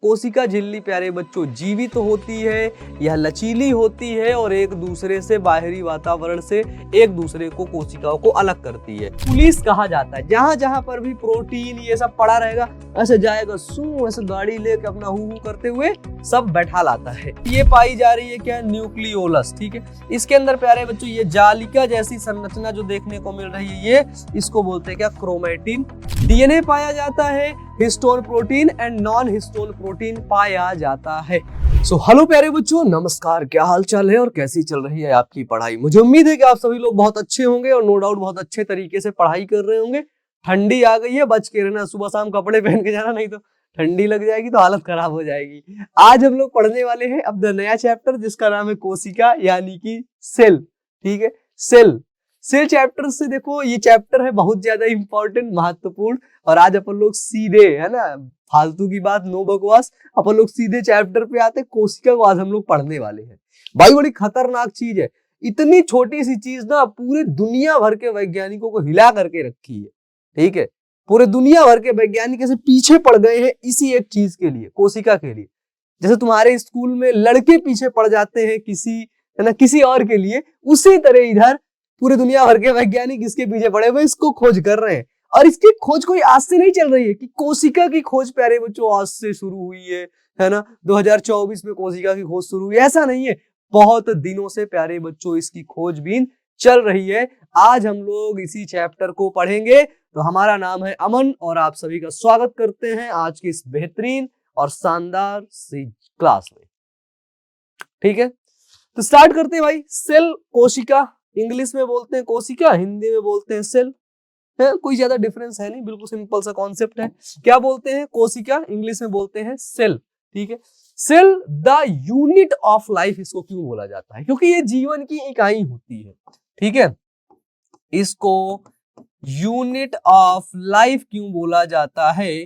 कोशिका झिल्ली प्यारे बच्चों जीवित होती है, यह लचीली होती है और एक दूसरे से बाहरी वातावरण से एक दूसरे को कोशिकाओं को अलग करती है। पुलिस कहा जाता है, जहां जहां पर भी प्रोटीन ये सब पड़ा रहेगा ऐसे जाएगा सू ऐसे गाड़ी लेके अपना हु करते हुए सब बैठा लाता है। ये पाई जा रही है क्या, न्यूक्लियोलस। ठीक है, इसके अंदर प्यारे बच्चों ये जालिका जैसी संरचना जो देखने को मिल रही है ये इसको बोलते हैं क्या, क्रोमेटिन। डीएनए पाया जाता है, histone protein and non histone protein पाया जाता है। हेलो प्यारे बच्चों, नमस्कार, क्या हाल चाल है और कैसी चल रही है आपकी पढ़ाई। मुझे उम्मीद है कि आप सभी लोग बहुत अच्छे होंगे और नो डाउट बहुत अच्छे तरीके से पढ़ाई कर रहे होंगे। ठंडी आ गई है, बच के रहना, सुबह शाम कपड़े पहन के जाना, नहीं तो ठंडी लग जाएगी तो हालत खराब हो जाएगी। आज हम लोग पढ़ने वाले हैं अपना नया चैप्टर जिसका नाम है कोशिका यानी कि सेल। ठीक है, सेल चैप्टर से देखो ये चैप्टर है बहुत ज्यादा इंपॉर्टेंट, महत्वपूर्ण। और आज अपन लोग सीधे, है ना, फालतू की बात, नो बकवास, अपन लोग सीधे चैप्टर पे आते। कोशिका को आज हम लोग पढ़ने वाले हैं। भाई बड़ी खतरनाक चीज है, इतनी छोटी सी चीज ना पूरे दुनिया भर के वैज्ञानिकों को हिला करके रखी है। ठीक है, पूरे दुनिया भर के वैज्ञानिक ऐसे पीछे पड़ गए हैं इसी एक चीज के लिए, कोशिका के लिए। जैसे तुम्हारे स्कूल में लड़के पीछे पड़ जाते हैं किसी, है ना, किसी और के लिए, उसी तरह इधर पूरे दुनिया भर के वैज्ञानिक इसके पीछे पड़े हुए, इसको खोज कर रहे हैं। और इसकी खोज कोई आज से नहीं चल रही है कि कोशिका की खोज प्यारे बच्चों आज से शुरू हुई है ना, 2024 में कोशिका की खोज शुरू हुई, ऐसा नहीं है। बहुत दिनों से प्यारे बच्चों इसकी खोजबीन चल रही है। आज हम लोग इसी चैप्टर को पढ़ेंगे। तो हमारा नाम है अमन और आप सभी का स्वागत करते हैं आज की इस बेहतरीन और शानदार सी क्लास में। ठीक है, तो स्टार्ट करते हैं भाई। सेल, कोशिका, इंग्लिश में बोलते हैं कोशिका, हिंदी में बोलते हैं सेल। है, कोई ज्यादा डिफरेंस है नहीं, बिल्कुल सिंपल सा कॉन्सेप्ट है। क्या बोलते हैं, कोशिका, इंग्लिश में बोलते हैं सेल। ठीक है, cell the unit of life इसको क्यों बोला जाता है, क्योंकि ये जीवन की इकाई होती है। ठीक है, इसको यूनिट ऑफ लाइफ क्यों बोला जाता है,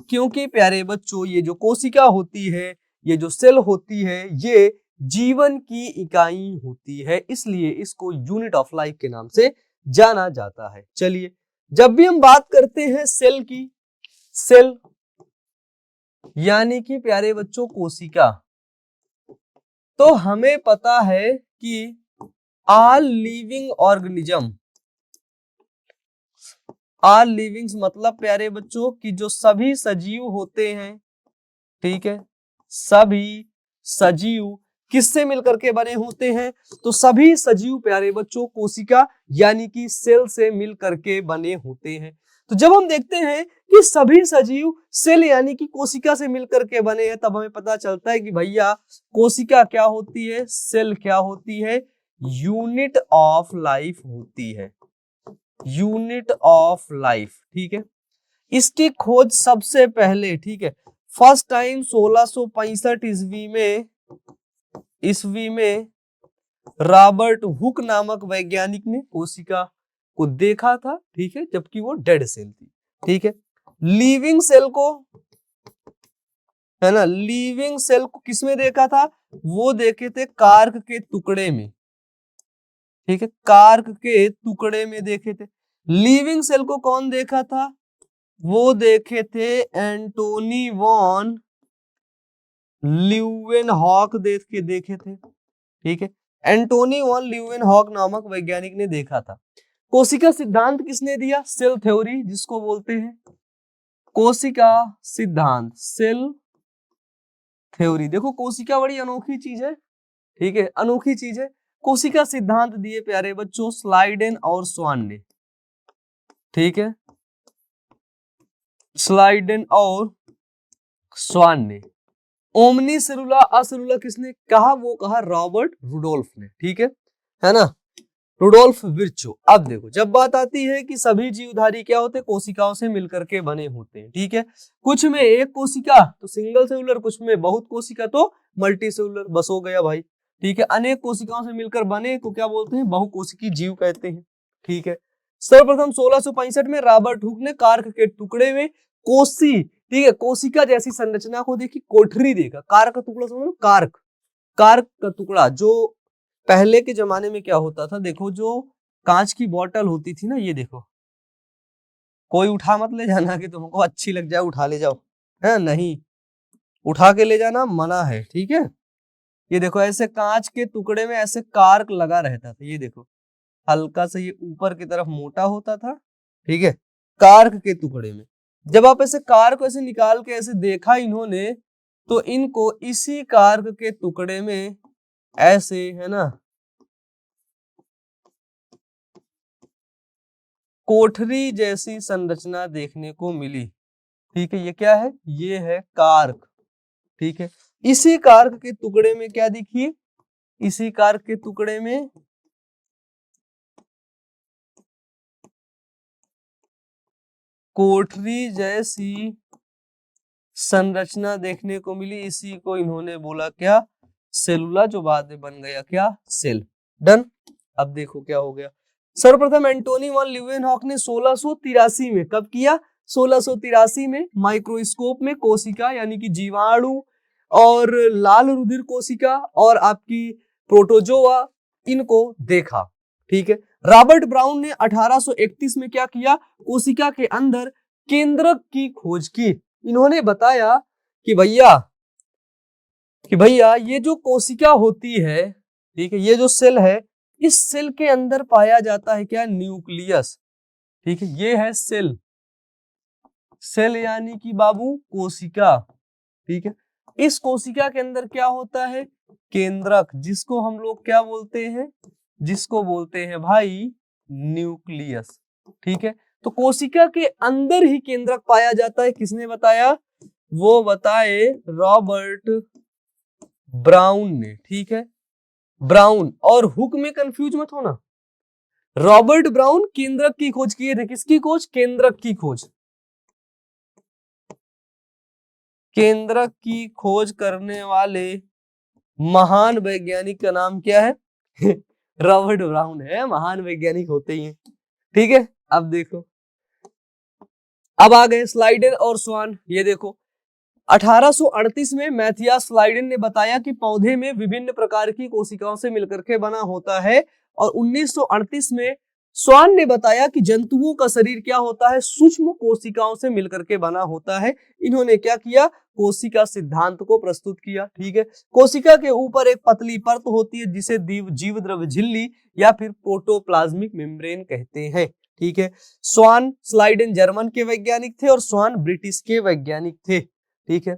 क्योंकि प्यारे बच्चों ये जो कोशिका होती है, ये जो सेल होती है, ये जीवन की इकाई होती है, इसलिए इसको यूनिट ऑफ लाइफ के नाम से जाना जाता है। चलिए, जब भी हम बात करते हैं सेल की, सेल यानी कि प्यारे बच्चों कोशिका, तो हमें पता है कि all living organism, all livings मतलब प्यारे बच्चों कि जो सभी सजीव होते हैं, ठीक है, सभी सजीव किससे मिलकर के बने होते हैं, तो सभी सजीव प्यारे बच्चों कोशिका यानी कि सेल से मिलकर के बने होते हैं। तो जब हम देखते हैं कि सभी सजीव सेल यानी कि कोशिका से मिलकर के बने हैं, तब हमें पता चलता है कि भैया कोशिका क्या होती है, सेल क्या होती है, यूनिट ऑफ लाइफ होती है, यूनिट ऑफ लाइफ। ठीक है, इसकी खोज सबसे पहले, ठीक है, फर्स्ट टाइम 1665 ईस्वी में रॉबर्ट हुक नामक वैज्ञानिक ने कोशिका को देखा था। ठीक है, जबकि वो डेड सेल थी। ठीक है, लिविंग सेल को, है ना, लिविंग सेल को किसमें देखा था, वो देखे थे कार्क के टुकड़े में। ठीक है, कार्क के टुकड़े में देखे थे। लिविंग सेल को कौन देखा था, वो देखे थे एंटोनी वॉन ल्यूवेनहॉक देखे थे। ठीक है, एंटोनी वॉन ल्यूवेनहॉक नामक वैज्ञानिक ने देखा था। कोशिका सिद्धांत किसने दिया, सेल थ्योरी जिसको बोलते हैं कोशिका सिद्धांत, सेल थ्योरी। देखो कोशिका बड़ी अनोखी चीज है। ठीक है, अनोखी चीज है। कोशिका सिद्धांत दिए प्यारे बच्चों स्लाइडेन और स्वान ने। ठीक है, स्लाइडेन और स्वान ने। ओमनी सेलुला असेलुला किसने कहा, वो कहा रॉबर्ट रुडोल्फ ने। ठीक है ना, रुडोल्फ विर्चो। अब देखो, जब बात आती है कि सभी जीवधारी क्या होते हैं, कोशिकाओं से मिलकर के बने होते हैं। ठीक है, कुछ में एक कोशिका तो सिंगल सेलुलर, कुछ में बहुत कोशिका तो मल्टी सेलुलर, बस हो गया भाई। ठीक है, अनेक कोशिकाओं से मिलकर बने तो क्या बोलते हैं, बहुकोशिकीय जीव कहते हैं। ठीक है, सर्वप्रथम 1665 में रॉबर्ट हुक ने कार्क के टुकड़े में कोशी, ठीक है, कोशिका जैसी संरचना को देखी, कोठरी देखा। कार्क का टुकड़ा समझो, कार्क, कार्क का टुकड़ा। जो पहले के जमाने में क्या होता था, देखो जो कांच की बोतल होती थी ना, ये देखो, कोई उठा मत ले जाना कि तुमको अच्छी लग जाए उठा ले जाओ, है नहीं, उठा के ले जाना मना है, ठीक है। ये देखो ऐसे कांच के टुकड़े में ऐसे कार्क लगा रहता था, ये देखो हल्का सा ये ऊपर की तरफ मोटा होता था, ठीक है, कार्क के टुकड़े में। जब आप ऐसे कार्क को ऐसे निकाल के ऐसे देखा इन्होंने, तो इनको इसी कार्क के टुकड़े में ऐसे, है ना, कोठरी जैसी संरचना देखने को मिली, ठीक है। ये क्या है, ये है कार्क, ठीक है। इसी कार्क के टुकड़े में क्या दिखी, इसी कार्क के टुकड़े में कोठरी जैसी संरचना देखने को मिली। इसी को इन्होंने बोला क्या, सेलुला, जो बाद में बन गया क्या, सेल। डन। अब देखो क्या हो गया। सर्वप्रथम एंटोनी वन ल्यूवेनहॉक ने 1683 में, कब किया, 1683 में माइक्रोस्कोप में कोशिका यानी कि जीवाणु और लाल रुधिर कोशिका और आपकी प्रोटोजोआ, इनको देखा, ठीक है। रॉबर्ट ब्राउन ने 1831 में क्या किया, कोशिका के अंदर केंद्रक की खोज की। इन्होंने बताया कि भैया ये जो कोशिका होती है, ठीक है, ये जो सेल है, इस सेल के अंदर पाया जाता है क्या, न्यूक्लियस, ठीक है। ये है सेल, सेल यानी कि बाबू कोशिका, ठीक है। इस कोशिका के अंदर क्या होता है, केंद्रक, जिसको हम लोग क्या बोलते हैं, जिसको बोलते हैं भाई न्यूक्लियस, ठीक है। तो कोशिका के अंदर ही केंद्रक पाया जाता है, किसने बताया, वो बताए रॉबर्ट ब्राउन ने, ठीक है। ब्राउन और हुक में कंफ्यूज मत होना। रॉबर्ट ब्राउन केंद्रक की खोज किए थे, किसकी खोज, केंद्रक की खोज। केंद्रक की खोज करने वाले महान वैज्ञानिक का नाम क्या है रॉबर्ट ब्राउन है, महान वैज्ञानिक होते ही हैं, ठीक है। अब देखो, अब आ गए स्लाइडन और स्वान। ये देखो 1838 में मैथियास स्लाइडन ने बताया कि पौधे में विभिन्न प्रकार की कोशिकाओं से मिलकर के बना होता है, और 1938 में स्वान ने बताया कि जंतुओं का शरीर क्या होता है, सूक्ष्म कोशिकाओं से मिलकर के बना होता है। इन्होंने क्या किया, कोशिका सिद्धांत को प्रस्तुत किया, ठीक है। कोशिका के ऊपर एक पतली परत होती है जिसे जीव द्रव्य झिल्ली या फिर प्रोटोप्लाज्मिक मेम्ब्रेन कहते हैं, ठीक है। स्वान स्लाइडन जर्मन के वैज्ञानिक थे और स्वान ब्रिटिश के वैज्ञानिक थे, ठीक है।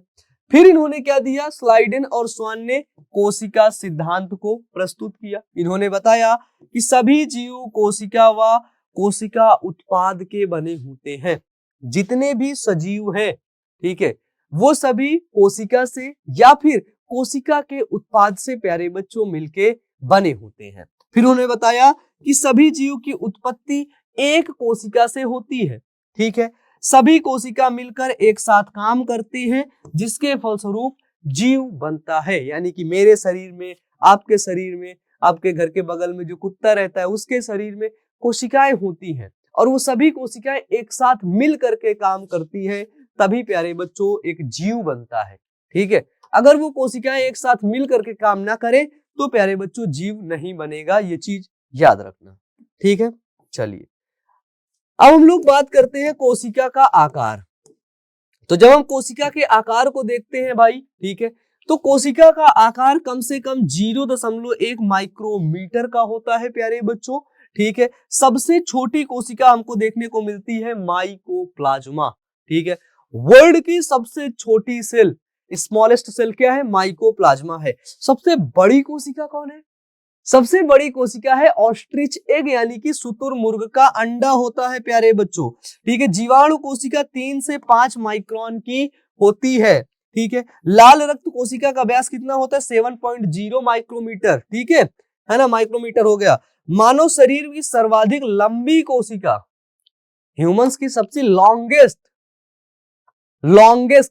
फिर इन्होंने क्या दिया, स्लाइडन और स्वान ने कोशिका सिद्धांत को प्रस्तुत किया। इन्होंने बताया कि सभी जीव कोशिका व कोशिका उत्पाद के बने होते हैं। जितने भी सजीव हैं, ठीक है, वो सभी कोशिका से या फिर कोशिका के उत्पाद से, प्यारे बच्चों, मिलके बने होते हैं। फिर उन्होंने बताया कि सभी जीव की उत्पत्ति एक कोशिका से होती है, ठीक है। सभी कोशिका मिलकर एक साथ काम करती हैं, जिसके फलस्वरूप जीव बनता है। यानी कि मेरे शरीर में, आपके शरीर में, आपके घर के बगल में जो कुत्ता रहता है उसके शरीर में कोशिकाएं होती हैं, और वो सभी कोशिकाएं एक साथ मिल करके काम करती है, तभी प्यारे बच्चों एक जीव बनता है, ठीक है। अगर वो कोशिकाएं एक साथ मिल करके काम ना करें तो प्यारे बच्चों जीव नहीं बनेगा, ये चीज याद रखना, ठीक है। चलिए अब हम लोग बात करते हैं कोशिका का आकार। तो जब हम कोशिका के आकार को देखते हैं भाई, ठीक है, तो कोशिका का आकार कम से कम 0.1 माइक्रोमीटर का होता है प्यारे बच्चों, ठीक है। सबसे छोटी कोशिका हमको देखने को मिलती है माइकोप्लाज्मा, ठीक है। वर्ल्ड की सबसे छोटी सेल, स्मॉलेस्ट सेल क्या है, माइकोप्लाज्मा है। सबसे बड़ी कोशिका कौन है, सबसे बड़ी कोशिका है ऑस्ट्रिच एग, यानी कि शुतुरमुर्ग का अंडा होता है प्यारे बच्चों, ठीक है। जीवाणु कोशिका 3 से 5 माइक्रोन की होती है, ठीक है। लाल रक्त कोशिका का व्यास कितना होता है, 7.0 माइक्रोमीटर, ठीक है ना, माइक्रोमीटर हो गया। मानव शरीर की सर्वाधिक लंबी कोशिका, ह्यूमंस की सबसे लॉन्गेस्ट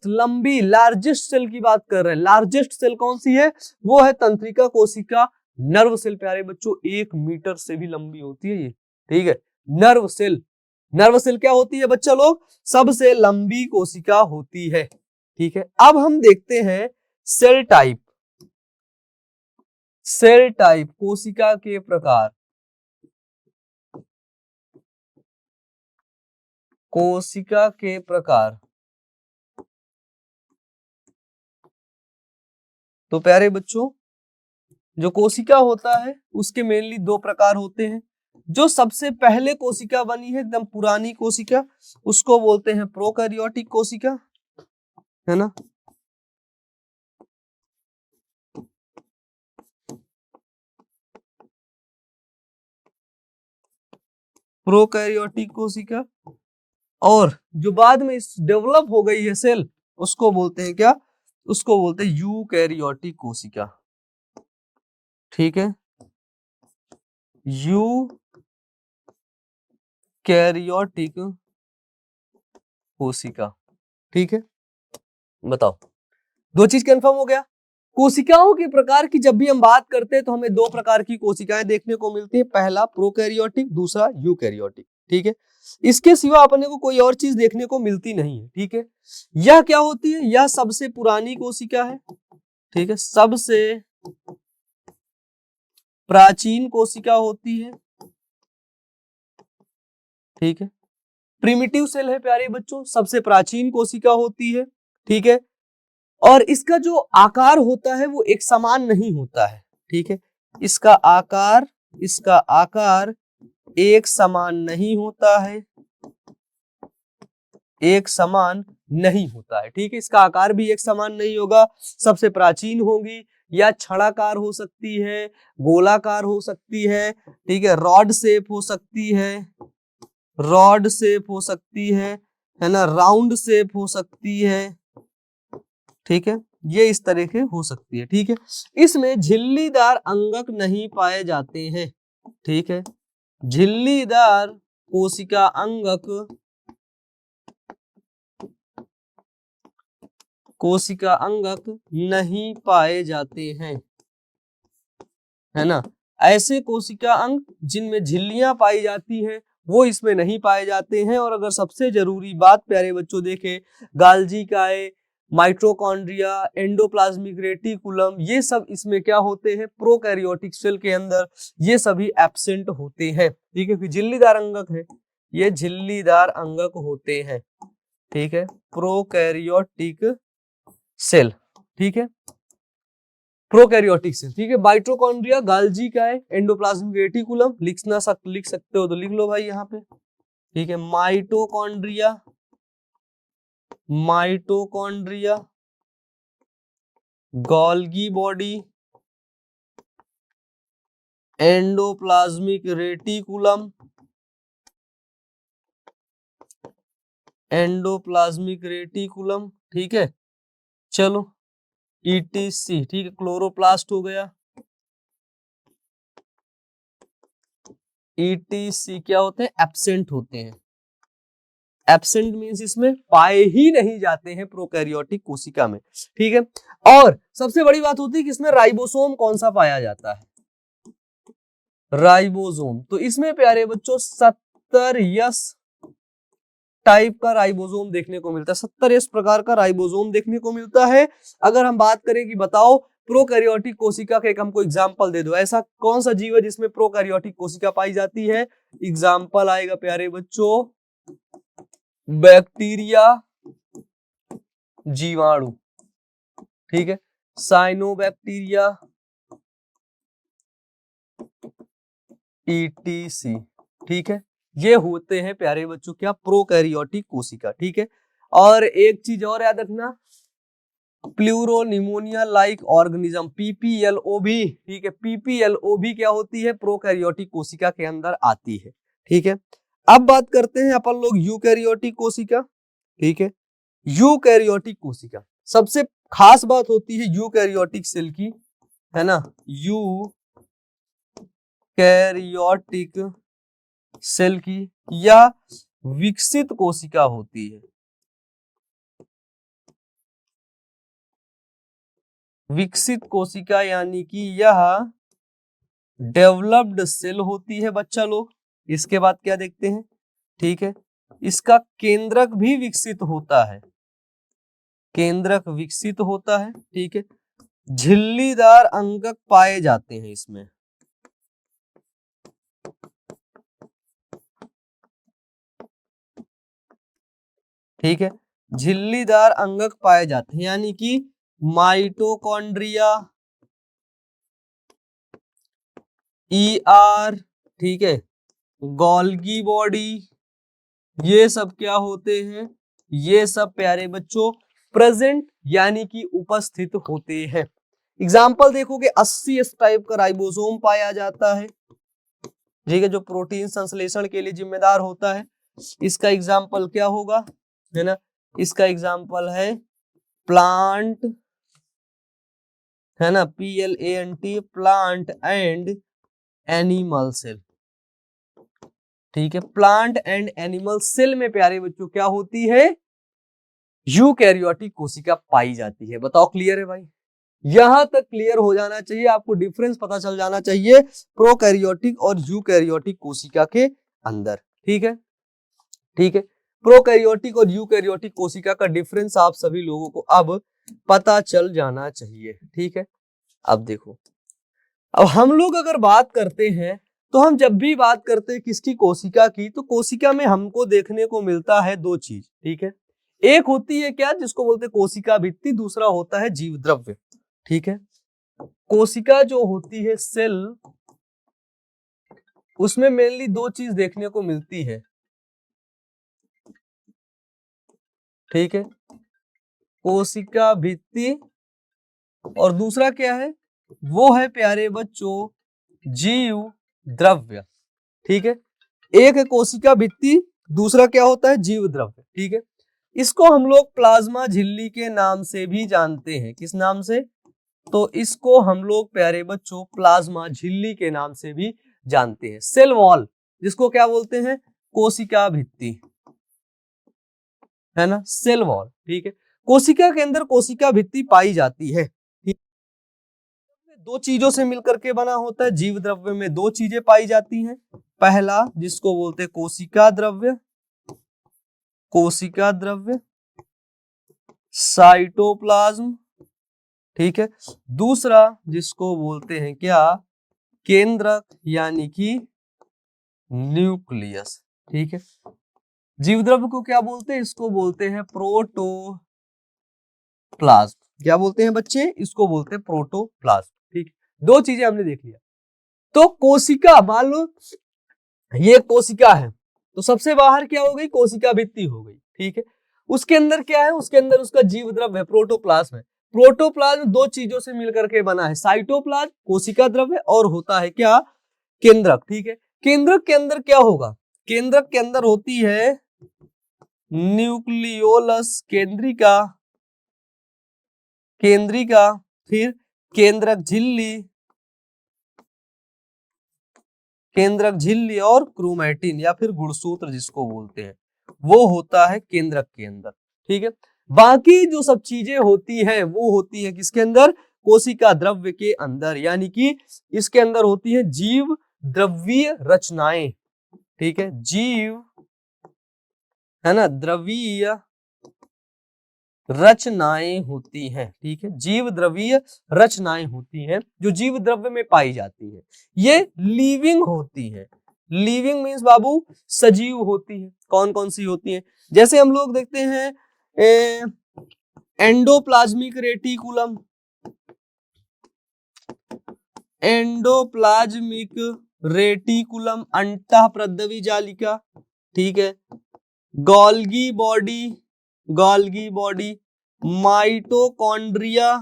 लंबी लार्जेस्ट सेल की बात कर रहे हैं। लार्जेस्ट सेल कौन सी है, वो है तंत्रिका कोशिका, नर्व सेल प्यारे बच्चों, 1 मीटर से भी लंबी होती है ये, ठीक है। नर्व सेल, नर्व सेल क्या होती है बच्चा लोग, सबसे लंबी कोशिका होती है, ठीक है। अब हम देखते हैं सेल टाइप, सेल टाइप कोशिका के प्रकार, कोशिका के प्रकार। तो प्यारे बच्चों, जो कोशिका होता है उसके मेनली दो प्रकार होते हैं। जो सबसे पहले कोशिका बनी है, एकदम पुरानी कोशिका, उसको बोलते हैं प्रोकैरियोटिक कोशिका, है ना। प्रोकैरियोटिक कोशिका। और जो बाद में डेवलप हो गई है सेल, उसको बोलते हैं क्या? उसको बोलते हैं यूकैरियोटिक कोशिका। ठीक है, यूकैरियोटिक कोशिका। ठीक है, बताओ, दो चीज कंफर्म हो गया। कोशिकाओं के प्रकार की जब भी हम बात करते हैं तो हमें दो प्रकार की कोशिकाएं देखने को मिलती है, पहला प्रोकैरियोटिक, दूसरा यूकैरियोटिक। ठीक है, इसके सिवा अपने को कोई और चीज देखने को मिलती नहीं है। ठीक है, यह क्या होती है? यह सबसे पुरानी कोशिका है। ठीक है, सबसे प्राचीन कोशिका होती है। ठीक है, प्रिमिटिव सेल है प्यारे बच्चों, सबसे प्राचीन कोशिका होती है। ठीक है, और इसका जो आकार होता है वो एक समान नहीं होता है। ठीक है, इसका आकार एक समान नहीं होता है, एक समान नहीं होता है। ठीक है, इसका आकार भी एक समान नहीं होगा। सबसे प्राचीन होगी, या छड़ाकार हो सकती है, गोलाकार हो सकती है, ठीक है, रॉड शेप हो सकती है, रॉड शेप हो सकती है ना, राउंड शेप हो सकती है। ठीक है, ये इस तरह के हो सकती है। ठीक है, इसमें झिल्लीदार अंगक नहीं पाए जाते हैं। ठीक है, झिल्लीदार कोशिका अंगक नहीं पाए जाते हैं, है ना। ऐसे कोशिका अंग जिनमें झिल्लियां पाई जाती हैं वो इसमें नहीं पाए जाते हैं। और अगर सबसे जरूरी बात प्यारे बच्चों देखें, गाल्जी काय, माइटोकॉन्ड्रिया, एंडोप्लाज्मिक रेटिकुलम, ये सब इसमें क्या होते हैं? प्रोकैरियोटिक सेल के अंदर ये सभी एब्सेंट होते हैं। ठीक है, झिल्लीदार अंगक है, ये झिल्लीदार अंगक होते हैं। ठीक है, प्रोकैरियोटिक सेल। ठीक है, प्रोकैरियोटिक सेल। ठीक है, माइटोकॉन्ड्रिया, गाल्जी काय, एंडोप्लाज्मिक रेटिकुलम, लिख सकते हो तो लिख लो भाई यहाँ पे। ठीक है, mitochondria, Golgi body, endoplasmic reticulum, ठीक है, चलो, ETC। ठीक है, क्लोरोप्लास्ट हो गया। ETC क्या होते हैं? एब्सेंट होते हैं। एब्सेंट मींस इसमें पाए ही नहीं जाते हैं प्रोकैरियोटिक कोशिका में। ठीक है, और सबसे बड़ी बात होती है कि इसमें राइबोसोम कौन सा पाया जाता है? राइबोसोम। तो इसमें प्यारे बच्चों 70S टाइप का राइबोसोम देखने को मिलता है, 70S प्रकार का राइबोसोम देखने को मिलता है। अगर हम बात करें कि बताओ प्रोकैरियोटिक कोशिका का एक हमको एग्जाम्पल दे दो, ऐसा कौन सा जीव है जिसमें प्रोकैरियोटिक कोशिका पाई जाती है? एग्जाम्पल आएगा प्यारे बच्चों, बैक्टीरिया, जीवाणु। ठीक है, साइनोबैक्टीरिया, ETC। ठीक है, ये होते हैं प्यारे बच्चों क्या? प्रोकैरियोटिक कोशिका। ठीक है, और एक चीज और याद रखना, प्लूरोनिमोनिया लाइक ऑर्गेनिज्म, PPLOB। ठीक है, PPLOB क्या होती है? प्रोकैरियोटिक कोशिका के अंदर आती है। ठीक है, अब बात करते हैं अपन लोग यूकैरियोटिक कोशिका। ठीक है, यूकैरियोटिक कोशिका, सबसे खास बात होती है यूकैरियोटिक सेल की, है ना, यूकैरियोटिक सेल की, या विकसित कोशिका होती है। विकसित कोशिका यानी कि यह डेवलप्ड सेल होती है बच्चा लोग। इसके बाद क्या देखते हैं? ठीक है, इसका केंद्रक भी विकसित होता है, केंद्रक विकसित होता है। ठीक है, झिल्लीदार अंगक पाए जाते हैं इसमें। ठीक है, झिल्लीदार अंगक पाए जाते हैं, यानी कि माइटोकॉन्ड्रिया, ER, ठीक है, गोल्गी बॉडी, ये सब क्या होते हैं, ये सब प्यारे बच्चों प्रेजेंट यानी कि उपस्थित होते हैं। एग्जाम्पल देखोगे 80 इस टाइप का राइबोसोम पाया जाता है, ठीक है, जो प्रोटीन संश्लेषण के लिए जिम्मेदार होता है। इसका एग्जाम्पल क्या होगा, है ना, इसका एग्जाम्पल है प्लांट, है ना, PLANT, plant and animal cell, ठीक है। प्लांट एंड एनिमल सेल में प्यारे बच्चों क्या होती है, यूकैरियोटिक कोशिका पाई जाती है। बताओ क्लियर है भाई, यहां तक क्लियर हो जाना चाहिए, आपको डिफरेंस पता चल जाना चाहिए प्रोकैरियोटिक और यूकैरियोटिक कोशिका के अंदर, ठीक है, ठीक है। प्रोकैरियोटिक और यूकैरियोटिक कोशिका का डिफरेंस आप सभी लोगों को अब पता चल जाना चाहिए, ठीक है। अब देखो, अब हम लोग अगर बात करते हैं तो हम जब भी बात करते हैं किसकी, कोशिका की, तो कोशिका में हमको देखने को मिलता है दो चीज, ठीक है। एक होती है क्या, जिसको बोलते हैं कोशिका भित्ति, दूसरा होता है जीव द्रव्य, ठीक है। कोशिका जो होती है सेल, उसमें मेनली दो चीज देखने को मिलती है, ठीक है, कोशिका भित्ति और दूसरा क्या है, वो है प्यारे बच्चों जीव द्रव्य, ठीक है। एक है कोशिका भित्ति, दूसरा क्या होता है, जीव द्रव्य, ठीक है। इसको हम लोग प्लाज्मा झिल्ली के नाम से भी जानते हैं, किस नाम से, तो इसको हम लोग प्यारे बच्चों प्लाज्मा झिल्ली के नाम से भी जानते हैं। सेल वॉल, जिसको क्या बोलते हैं, कोशिका भित्ति, है ना, सेल वॉल, ठीक है। कोशिका के अंदर कोशिका भित्ति पाई जाती है, ठीक? दो चीजों से मिलकर के बना होता है, जीव द्रव्य में दो चीजें पाई जाती हैं। पहला जिसको बोलते हैं कोशिका द्रव्य, कोशिका द्रव्य, साइटोप्लाज्म, ठीक है। दूसरा जिसको बोलते हैं क्या, केंद्रक यानी कि न्यूक्लियस, ठीक है। जीव द्रव्य को क्या बोलते हैं, इसको बोलते हैं प्रोटोप्लाज्म। क्या बोलते हैं बच्चे, इसको बोलते हैं प्रोटोप्लाज्म, ठीक है। दो चीजें हमने देख लिया। तो कोशिका, मान लो ये कोशिका है, तो सबसे बाहर क्या हो गई, कोशिका भित्ति हो गई, ठीक है। उसके अंदर क्या है, उसके अंदर उसका जीव द्रव्य है, प्रोटोप्लाज्म है। प्रोटोप्लाज्म दो चीजों से मिलकर के बना है, साइटोप्लाज्म कोशिका द्रव्य और होता है क्या, केंद्रक, ठीक है। केंद्रक के अंदर क्या होगा, केंद्रक के अंदर होती है न्यूक्लियोलस केंद्रिका, केंद्रिका, फिर केंद्रक झिल्ली, केंद्रक झिल्ली और क्रोमैटिन या फिर गुणसूत्र जिसको बोलते हैं, वो होता है केंद्रक के अंदर, ठीक है। बाकी जो सब चीजें होती हैं वो होती है किसके अंदर, कोशिका द्रव्य के अंदर, यानी कि इसके अंदर होती है जीव द्रव्यीय रचनाएं, ठीक है, जीव, है ना, द्रव्यीय रचनाएं होती हैं, ठीक है। जीव द्रव्यीय रचनाएं होती हैं जो जीव द्रव्य में पाई जाती है। ये लिविंग होती है, लिविंग मीन्स बाबू सजीव होती है। कौन कौन सी होती हैं, जैसे हम लोग देखते हैं एंडोप्लाज्मिक रेटिकुलम, एंडोप्लाज्मिक रेटिकुलम, अंतःप्रद्रवी जालिका, ठीक है, Golgi body, Golgi body, mitochondria,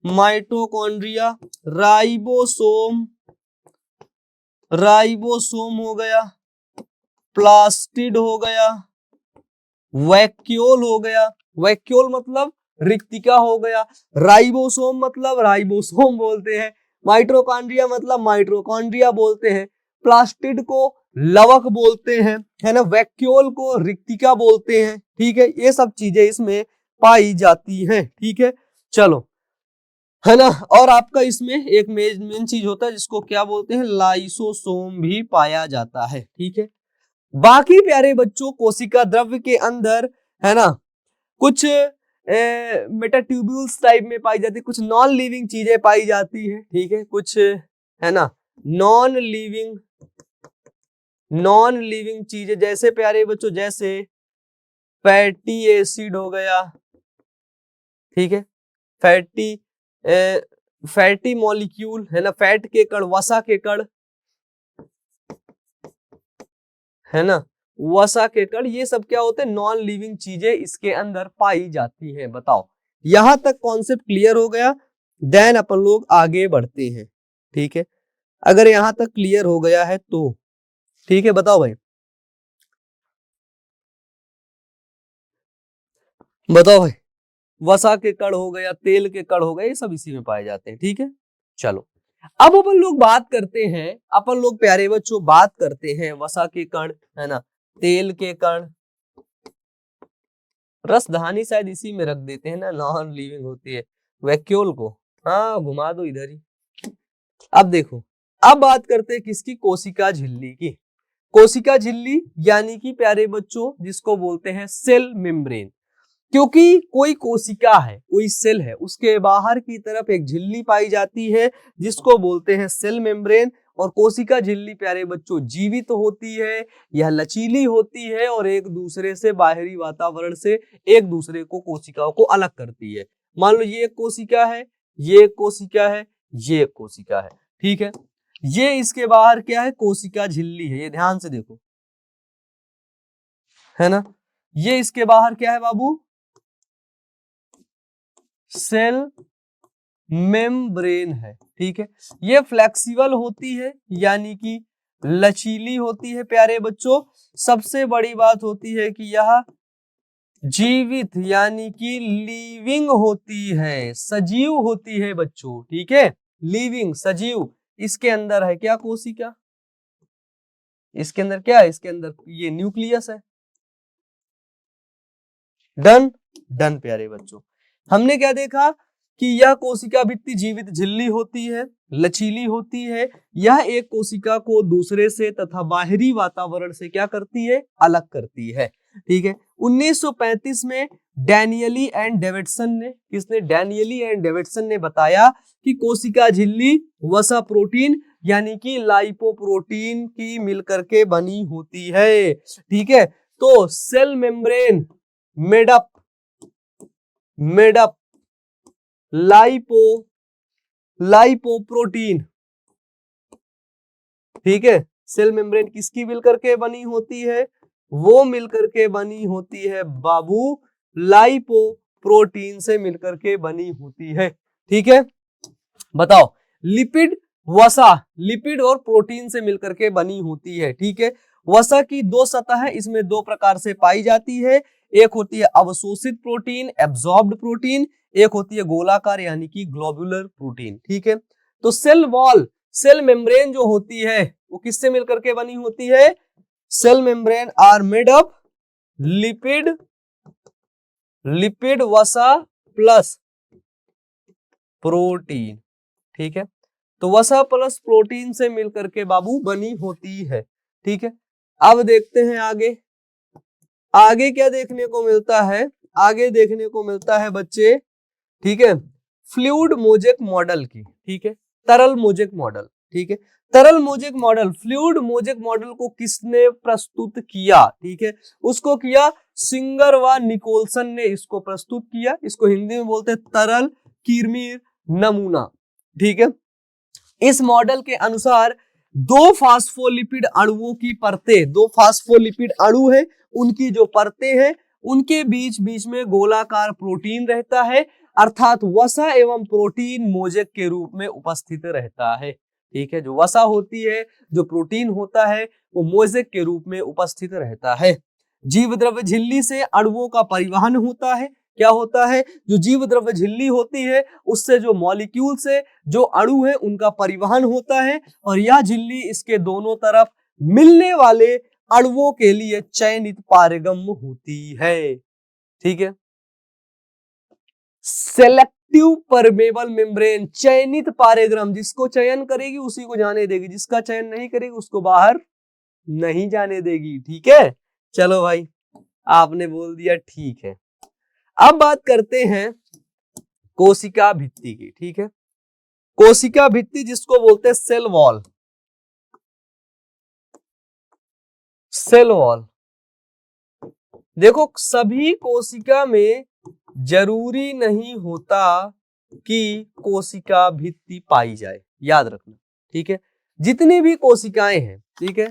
mitochondria, ribosome, ribosome हो गया, प्लास्टिड हो गया, वैक्यूल हो गया, वैक्यूल मतलब रिक्तिका हो गया, राइबोसोम मतलब राइबोसोम बोलते हैं, माइटोकॉन्ड्रिया मतलब माइटोकॉन्ड्रिया बोलते हैं, प्लास्टिड को लवक बोलते हैं, है ना, वैक्यूल को रिक्तिका बोलते हैं, ठीक है। ये सब चीजें इसमें पाई जाती हैं, ठीक है। चलो, है ना, और आपका इसमें एक मेन चीज होता है जिसको क्या बोलते हैं, लाइसोसोम भी पाया जाता है, ठीक है। बाकी प्यारे बच्चों कोशिका द्रव्य के अंदर, है ना, कुछ मेटाट्यूब्यूल्स टाइप में पाई जाती है, कुछ नॉन लिविंग चीजें पाई जाती है, ठीक है, कुछ, है ना, नॉन लिविंग चीजें, जैसे प्यारे बच्चों, जैसे फैटी एसिड हो गया, ठीक है। फैटी फैटी मॉलिक्यूल है ना, फैट के कण, वसा के कण है ना, वसा के कण, ये सब क्या होते हैं, नॉन लिविंग चीजें इसके अंदर पाई जाती हैं। बताओ, यहां तक कॉन्सेप्ट क्लियर हो गया? देन अपन लोग आगे बढ़ते हैं। ठीक है, अगर यहां तक क्लियर हो गया है तो ठीक है, बताओ भाई, बताओ भाई। वसा के कण हो गया, तेल के कण हो गए, ये सब इसी में पाए जाते हैं। ठीक है, चलो अब अपन लोग बात करते हैं, अपन लोग प्यारे बच्चों बात करते हैं वसा के कण, है ना, तेल के कण, रसधानी शायद इसी में रख देते हैं ना, नॉन लिविंग होती है, वैक्यूल को, हाँ घुमा दो इधर ही। अब देखो, अब बात करते हैं किसकी, कोशिका झिल्ली की। कोशिका झिल्ली यानी कि प्यारे बच्चों जिसको बोलते हैं सेल मेम्ब्रेन, क्योंकि कोई कोशिका है, कोई सेल है, उसके बाहर की तरफ एक झिल्ली पाई जाती है जिसको बोलते हैं सेल मेम्ब्रेन। और कोशिका झिल्ली प्यारे बच्चों जीवित होती है, यह लचीली होती है और एक दूसरे से, बाहरी वातावरण से एक दूसरे को, कोशिकाओं को अलग करती है। मान लो ये एक कोशिका है, ये एक कोशिका है, ये एक कोशिका है। ठीक है, ये इसके बाहर क्या है, कोशिका झिल्ली है, ये ध्यान से देखो, है ना, ये इसके बाहर क्या है बाबू, सेल मेम्ब्रेन है। ठीक है, ये फ्लेक्सिबल होती है यानी कि लचीली होती है प्यारे बच्चों। सबसे बड़ी बात होती है कि यह जीवित यानी कि लिविंग होती है, सजीव होती है बच्चों। ठीक है, लिविंग, सजीव। इसके अंदर है क्या, कोशिका, इसके अंदर क्या है, इसके अंदर ये न्यूक्लियस है। डन, डन प्यारे बच्चों। हमने क्या देखा कि यह कोशिका भित्ति जीवित झिल्ली होती है, लचीली होती है, यह एक कोशिका को दूसरे से तथा बाहरी वातावरण से क्या करती है, अलग करती है। ठीक है, 1935 में डैनियली एंड डेविडसन ने, किसने, डैनियली एंड डेविडसन ने बताया कि कोशिका झिल्ली वसा प्रोटीन यानी कि लाइपोप्रोटीन की मिलकर के बनी होती है। ठीक है, तो cell membrane made up made up lipoprotein. ठीक है, सेल मेम्ब्रेन किसकी मिलकर के बनी होती है, वो मिलकर के बनी होती है बाबू, लाइपोप्रोटीन से मिलकर के बनी होती है। ठीक है, बताओ, लिपिड, वसा, लिपिड और प्रोटीन से मिलकर के बनी होती है। ठीक है, वसा की दो सतह है, इसमें दो प्रकार से पाई जाती है, एक होती है अवशोषित प्रोटीन, एब्जॉर्ब्ड प्रोटीन, एक होती है गोलाकार यानी कि ग्लोबुलर प्रोटीन। ठीक है, तो सेल वॉल, सेल मेम्ब्रेन जो होती है वो किससे मिलकर के बनी होती है, cell membrane are made up lipid, lipid वसा प्लस प्रोटीन। ठीक है, तो वसा प्लस प्रोटीन से मिलकर के बाबू बनी होती है। ठीक है, अब देखते हैं आगे, आगे क्या देखने को मिलता है, आगे देखने को मिलता है बच्चे, ठीक है, फ्लूइड मोजेक मॉडल की। ठीक है, तरल मोजेक मॉडल। ठीक है, तरल mosaic model, fluid mosaic model को किसने प्रस्तुत किया, ठीक है, उसको किया सिंगर व निकोलसन ने, इसको प्रस्तुत किया, इसको हिंदी में बोलते हैं तरल किरमीर नमूना। ठीक है, इस मॉडल के अनुसार दो फास्फोलिपिड अणुओं की परतें, दो फास्फोलिपिड अणु है, उनकी जो परतें हैं उनके बीच बीच में गोलाकार प्रोटीन रहता है, अर्थात वसा एवं प्रोटीन मोजेक के रूप में उपस्थित रहता है। ठीक है, जो वसा होती है, जो प्रोटीन होता है, वो मोजेक के रूप में उपस्थित रहता है। जीव द्रव्य झिल्ली से अणुओं का परिवहन होता है, क्या होता है, जो जीव द्रव्य झिल्ली होती है उससे जो मॉलिक्यूल से जो अणु है उनका परिवहन होता है, और यह झिल्ली इसके दोनों तरफ मिलने वाले अणुओं के लिए चयनित पारगम्य होती है। ठीक है, सेलेक्टिव परमेबल मेम्ब्रेन, चयनित पारेग्राम, जिसको चयन करेगी उसी को जाने देगी, जिसका चयन नहीं करेगी उसको बाहर नहीं जाने देगी। ठीक है, चलो भाई, आपने बोल दिया, ठीक है। अब बात करते हैं कोशिका भित्ति की। ठीक है, कोशिका भित्ति जिसको बोलते हैं सेल वॉल, सेल वॉल। देखो, सभी कोशिका में जरूरी नहीं होता कि कोशिका भित्ति पाई जाए, याद रखना, ठीक है। जितनी भी कोशिकाएं हैं, ठीक है,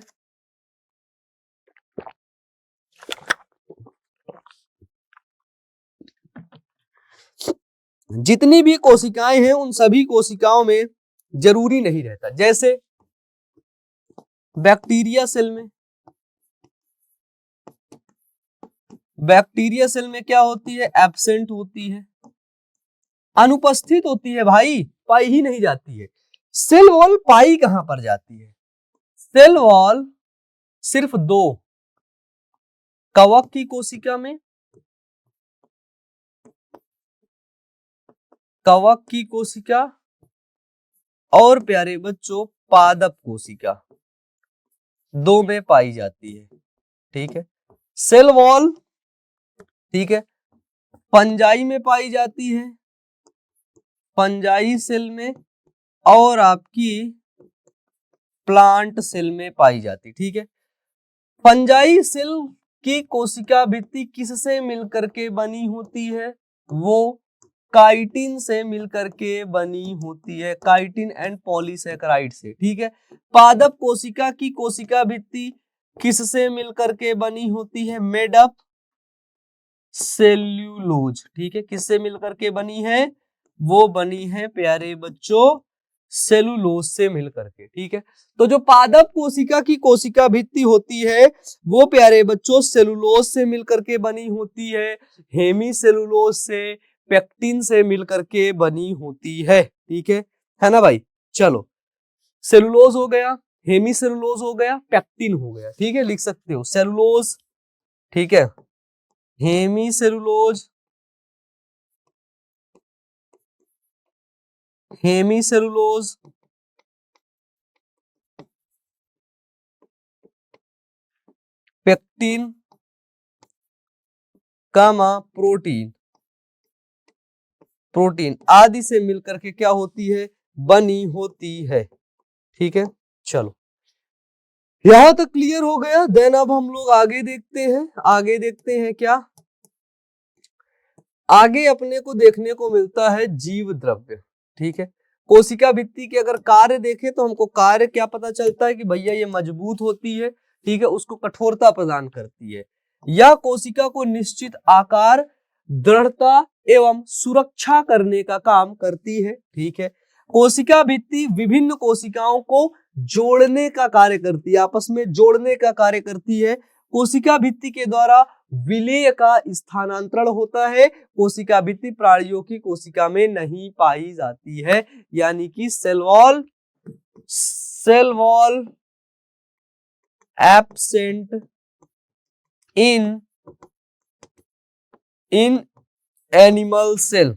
जितनी भी कोशिकाएं हैं उन सभी कोशिकाओं में जरूरी नहीं रहता। जैसे बैक्टीरिया सेल में, बैक्टीरिया सेल में क्या होती है, एब्सेंट होती है, अनुपस्थित होती है भाई, पाई ही नहीं जाती है। सेल वॉल पाई कहां पर जाती है? सेल वॉल सिर्फ दो, कवक की कोशिका में, कवक की कोशिका और प्यारे बच्चों पादप कोशिका, दो में पाई जाती है, ठीक है। सेल वॉल, ठीक है, फंजाई में पाई जाती है, फंजाई सेल में, और आपकी प्लांट सेल में पाई जाती है, ठीक है। फंजाई सेल की कोशिका भित्ति किससे मिलकर के बनी होती है? वो काइटिन से मिलकर के बनी होती है, काइटिन एंड पॉलीसेकेराइड से, ठीक है। पादप कोशिका की कोशिका भित्ति किससे मिलकर के बनी होती है? मेड अप सेल्यूलोज, ठीक है। किससे मिलकर के बनी है? वो बनी है प्यारे बच्चों सेलुलोज से मिलकर के, ठीक है। तो जो पादप कोशिका की कोशिका भित्ति होती है वो प्यारे बच्चों सेलुलोज से मिलकर के बनी होती है, हेमी सेलुलोज से, पेक्टिन से मिलकर के बनी होती है, ठीक है ना भाई। चलो, सेलुलोज हो गया, हेमी सेलुलोज हो गया, पेक्टिन हो गया, ठीक है। लिख सकते हो सेलुलोज, ठीक है, hemicellulose, hemicellulose, pectin, कामा प्रोटीन, प्रोटीन आदि से मिलकर के क्या होती है? बनी होती है, ठीक है। चलो, यहां तक क्लियर हो गया। देन अब हम लोग आगे देखते हैं, आगे देखते हैं क्या आगे अपने को देखने को मिलता है जीव द्रव्य, ठीक है। कोशिका भित्ति के अगर कार्य देखें तो हमको कार्य क्या पता चलता है कि भैया ये मजबूत होती है, ठीक है, उसको कठोरता प्रदान करती है, या कोशिका को निश्चित आकार, दृढ़ता एवं सुरक्षा करने का काम करती है, ठीक है। कोशिका भित्ति विभिन्न कोशिकाओं को जोड़ने का कार्य करती है, आपस में जोड़ने का कार्य करती है। कोशिका भित्ति के द्वारा विलेय का स्थानांतरण होता है। कोशिका भित्ति प्राणियों की कोशिका में नहीं पाई जाती है, यानी कि cell wall absent in animal cell,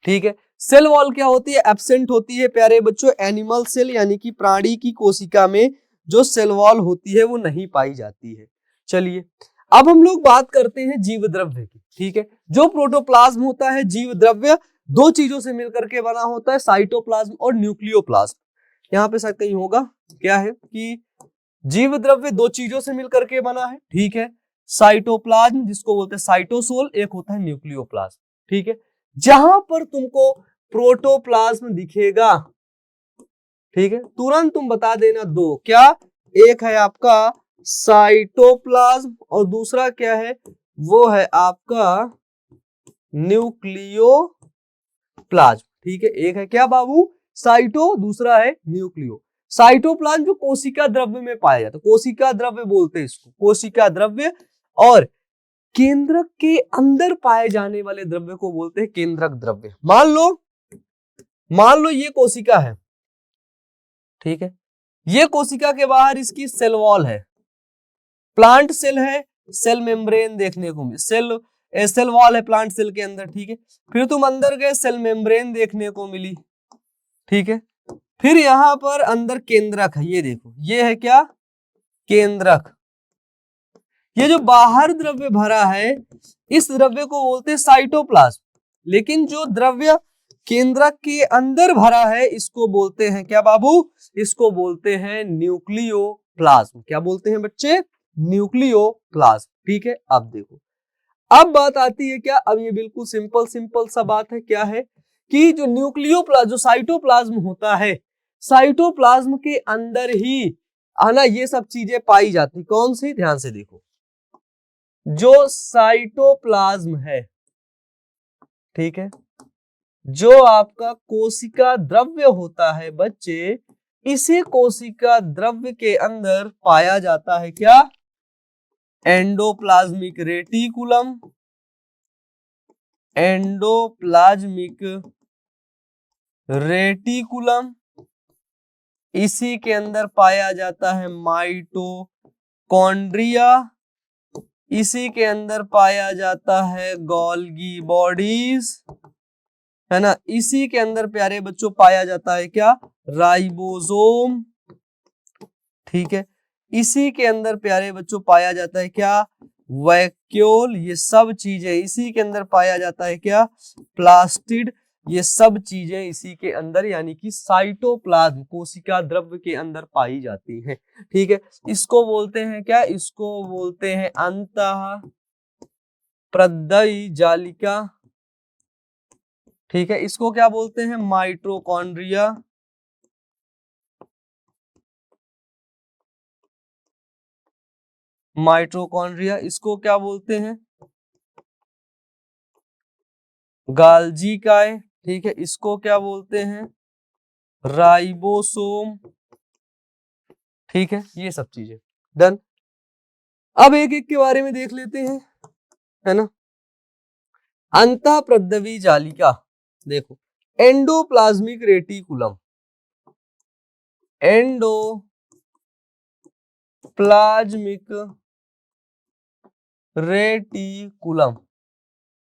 ठीक है। सेल वॉल क्या होती है? एब्सेंट होती है प्यारे बच्चों एनिमल सेल, यानी कि प्राणी की कोशिका में जो सेल वॉल होती है वो नहीं पाई जाती है। चलिए, अब हम लोग बात करते हैं जीव द्रव्य की, ठीक है। जो प्रोटोप्लाज्म होता है जीव द्रव्य दो चीजों से मिलकर के बना होता है, साइटोप्लाज्म और न्यूक्लियोप्लाज्म। यहाँ पे शायद कहीं होगा, क्या है कि जीव द्रव्य दो चीजों से मिलकर के बना है, ठीक है। साइटोप्लाज्म जिसको बोलते हैं साइटोसोल, एक होता है न्यूक्लियोप्लाज्म, ठीक है। जहां पर तुमको प्रोटोप्लाज्म दिखेगा, ठीक है, तुरंत तुम बता देना दो, क्या? एक है आपका साइटोप्लाज्म और दूसरा क्या है? वो है आपका न्यूक्लियोप्लाज्म, ठीक है। एक है क्या बाबू? साइटो, दूसरा है न्यूक्लियो। साइटोप्लाज्म जो कोशिका द्रव्य में पाया जाता है, कोशिका द्रव्य बोलते हैं इसको, कोशिका द्रव्य, और केंद्रक के अंदर पाए जाने वाले द्रव्य को बोलते हैं केंद्रक द्रव्य। मान लो ये कोशिका है, ठीक है, ये कोशिका के बाहर इसकी सेल वॉल है, प्लांट सेल है, सेल मेम्ब्रेन देखने को मिले, सेल वॉल है प्लांट सेल के अंदर, ठीक है। फिर तुम अंदर गए, सेल मेम्ब्रेन देखने को मिली, ठीक है। फिर यहां पर अंदर केंद्रक है, ये देखो, ये है क्या? केंद्रक। ये जो बाहर द्रव्य भरा है इस द्रव्य को बोलते हैं साइटोप्लाज्म, लेकिन जो द्रव्य केंद्रक के अंदर भरा है इसको बोलते हैं क्या बाबू? इसको बोलते हैं न्यूक्लियोप्लाज्म। क्या बोलते हैं बच्चे? न्यूक्लियोप्लाज्म, ठीक है। अब देखो, अब बात आती है क्या, अब ये बिल्कुल सिंपल सा बात है, क्या है कि जो न्यूक्लियोप्लाज्म, जो साइटोप्लाज्म होता है, साइटोप्लाज्म के अंदर ही है ना ये सब चीजें पाई जाती। कौन सी, ध्यान से देखो, जो साइटोप्लाज्म है, ठीक है, जो आपका कोशिका द्रव्य होता है बच्चे, इसी कोशिका द्रव्य के अंदर पाया जाता है क्या, एंडोप्लाज्मिक रेटिकुलम, एंडोप्लाज्मिक रेटिकुलम, इसी के अंदर पाया जाता है माइटोकॉन्ड्रिया, इसी के अंदर पाया जाता है गोल्गी बॉडीज, है ना, इसी के अंदर प्यारे बच्चों पाया जाता है क्या, राइबोसोम, ठीक है, इसी के अंदर प्यारे बच्चों पाया जाता है क्या, वैक्यूल, ये सब चीजें इसी के अंदर पाया जाता है क्या, प्लास्टिड, ये सब चीजें इसी के अंदर यानी कि साइटोप्लाज्म कोशिका द्रव्य के अंदर पाई जाती हैं, ठीक है। इसको बोलते हैं क्या, इसको बोलते हैं अंतः प्रदयी जालिका, ठीक है, इसको क्या बोलते हैं, माइटोकॉन्ड्रिया, माइटोकॉन्ड्रिया, इसको क्या बोलते हैं, गाल्जी काय, ठीक है, इसको क्या बोलते हैं, राइबोसोम, ठीक है, ये सब चीजें डन। अब एक एक के बारे में देख लेते हैं, है ना। अंतः प्रदवी जालिका, देखो, एंडोप्लाज्मिक रेटिकुलम, एंडोप्लाज्मिक रेटिकुलम,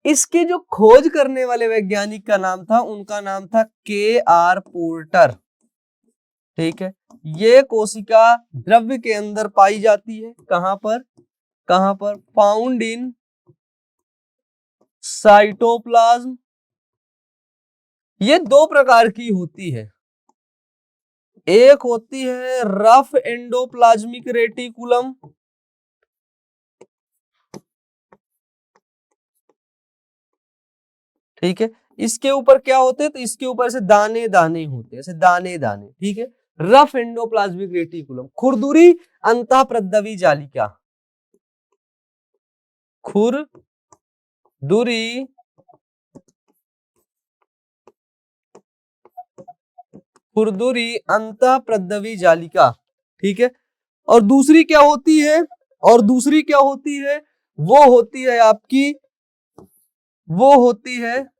इसके जो खोज करने वाले वैज्ञानिक का नाम था, उनका नाम था K.R. पोर्टर, ठीक है। ये कोशिका द्रव्य के अंदर पाई जाती है, कहां पर, कहां पर, फाउंड इन साइटोप्लाज्म। ये दो प्रकार की होती है, एक होती है रफ एंडोप्लाज्मिक रेटिकुलम, ठीक है, इसके ऊपर क्या होते हैं, तो इसके ऊपर से दाने दाने होते हैं, ऐसे दाने दाने, ठीक है, रफ एंडोप्लाज्मिक रेटिकुलम। खुरदुरी अंतः प्रदवी जालिका, खुरदुरी खुरदुरी अंतः प्रदवी जालिका, ठीक है। और दूसरी क्या होती है, और दूसरी क्या होती है, वो होती है आपकी, वो होती है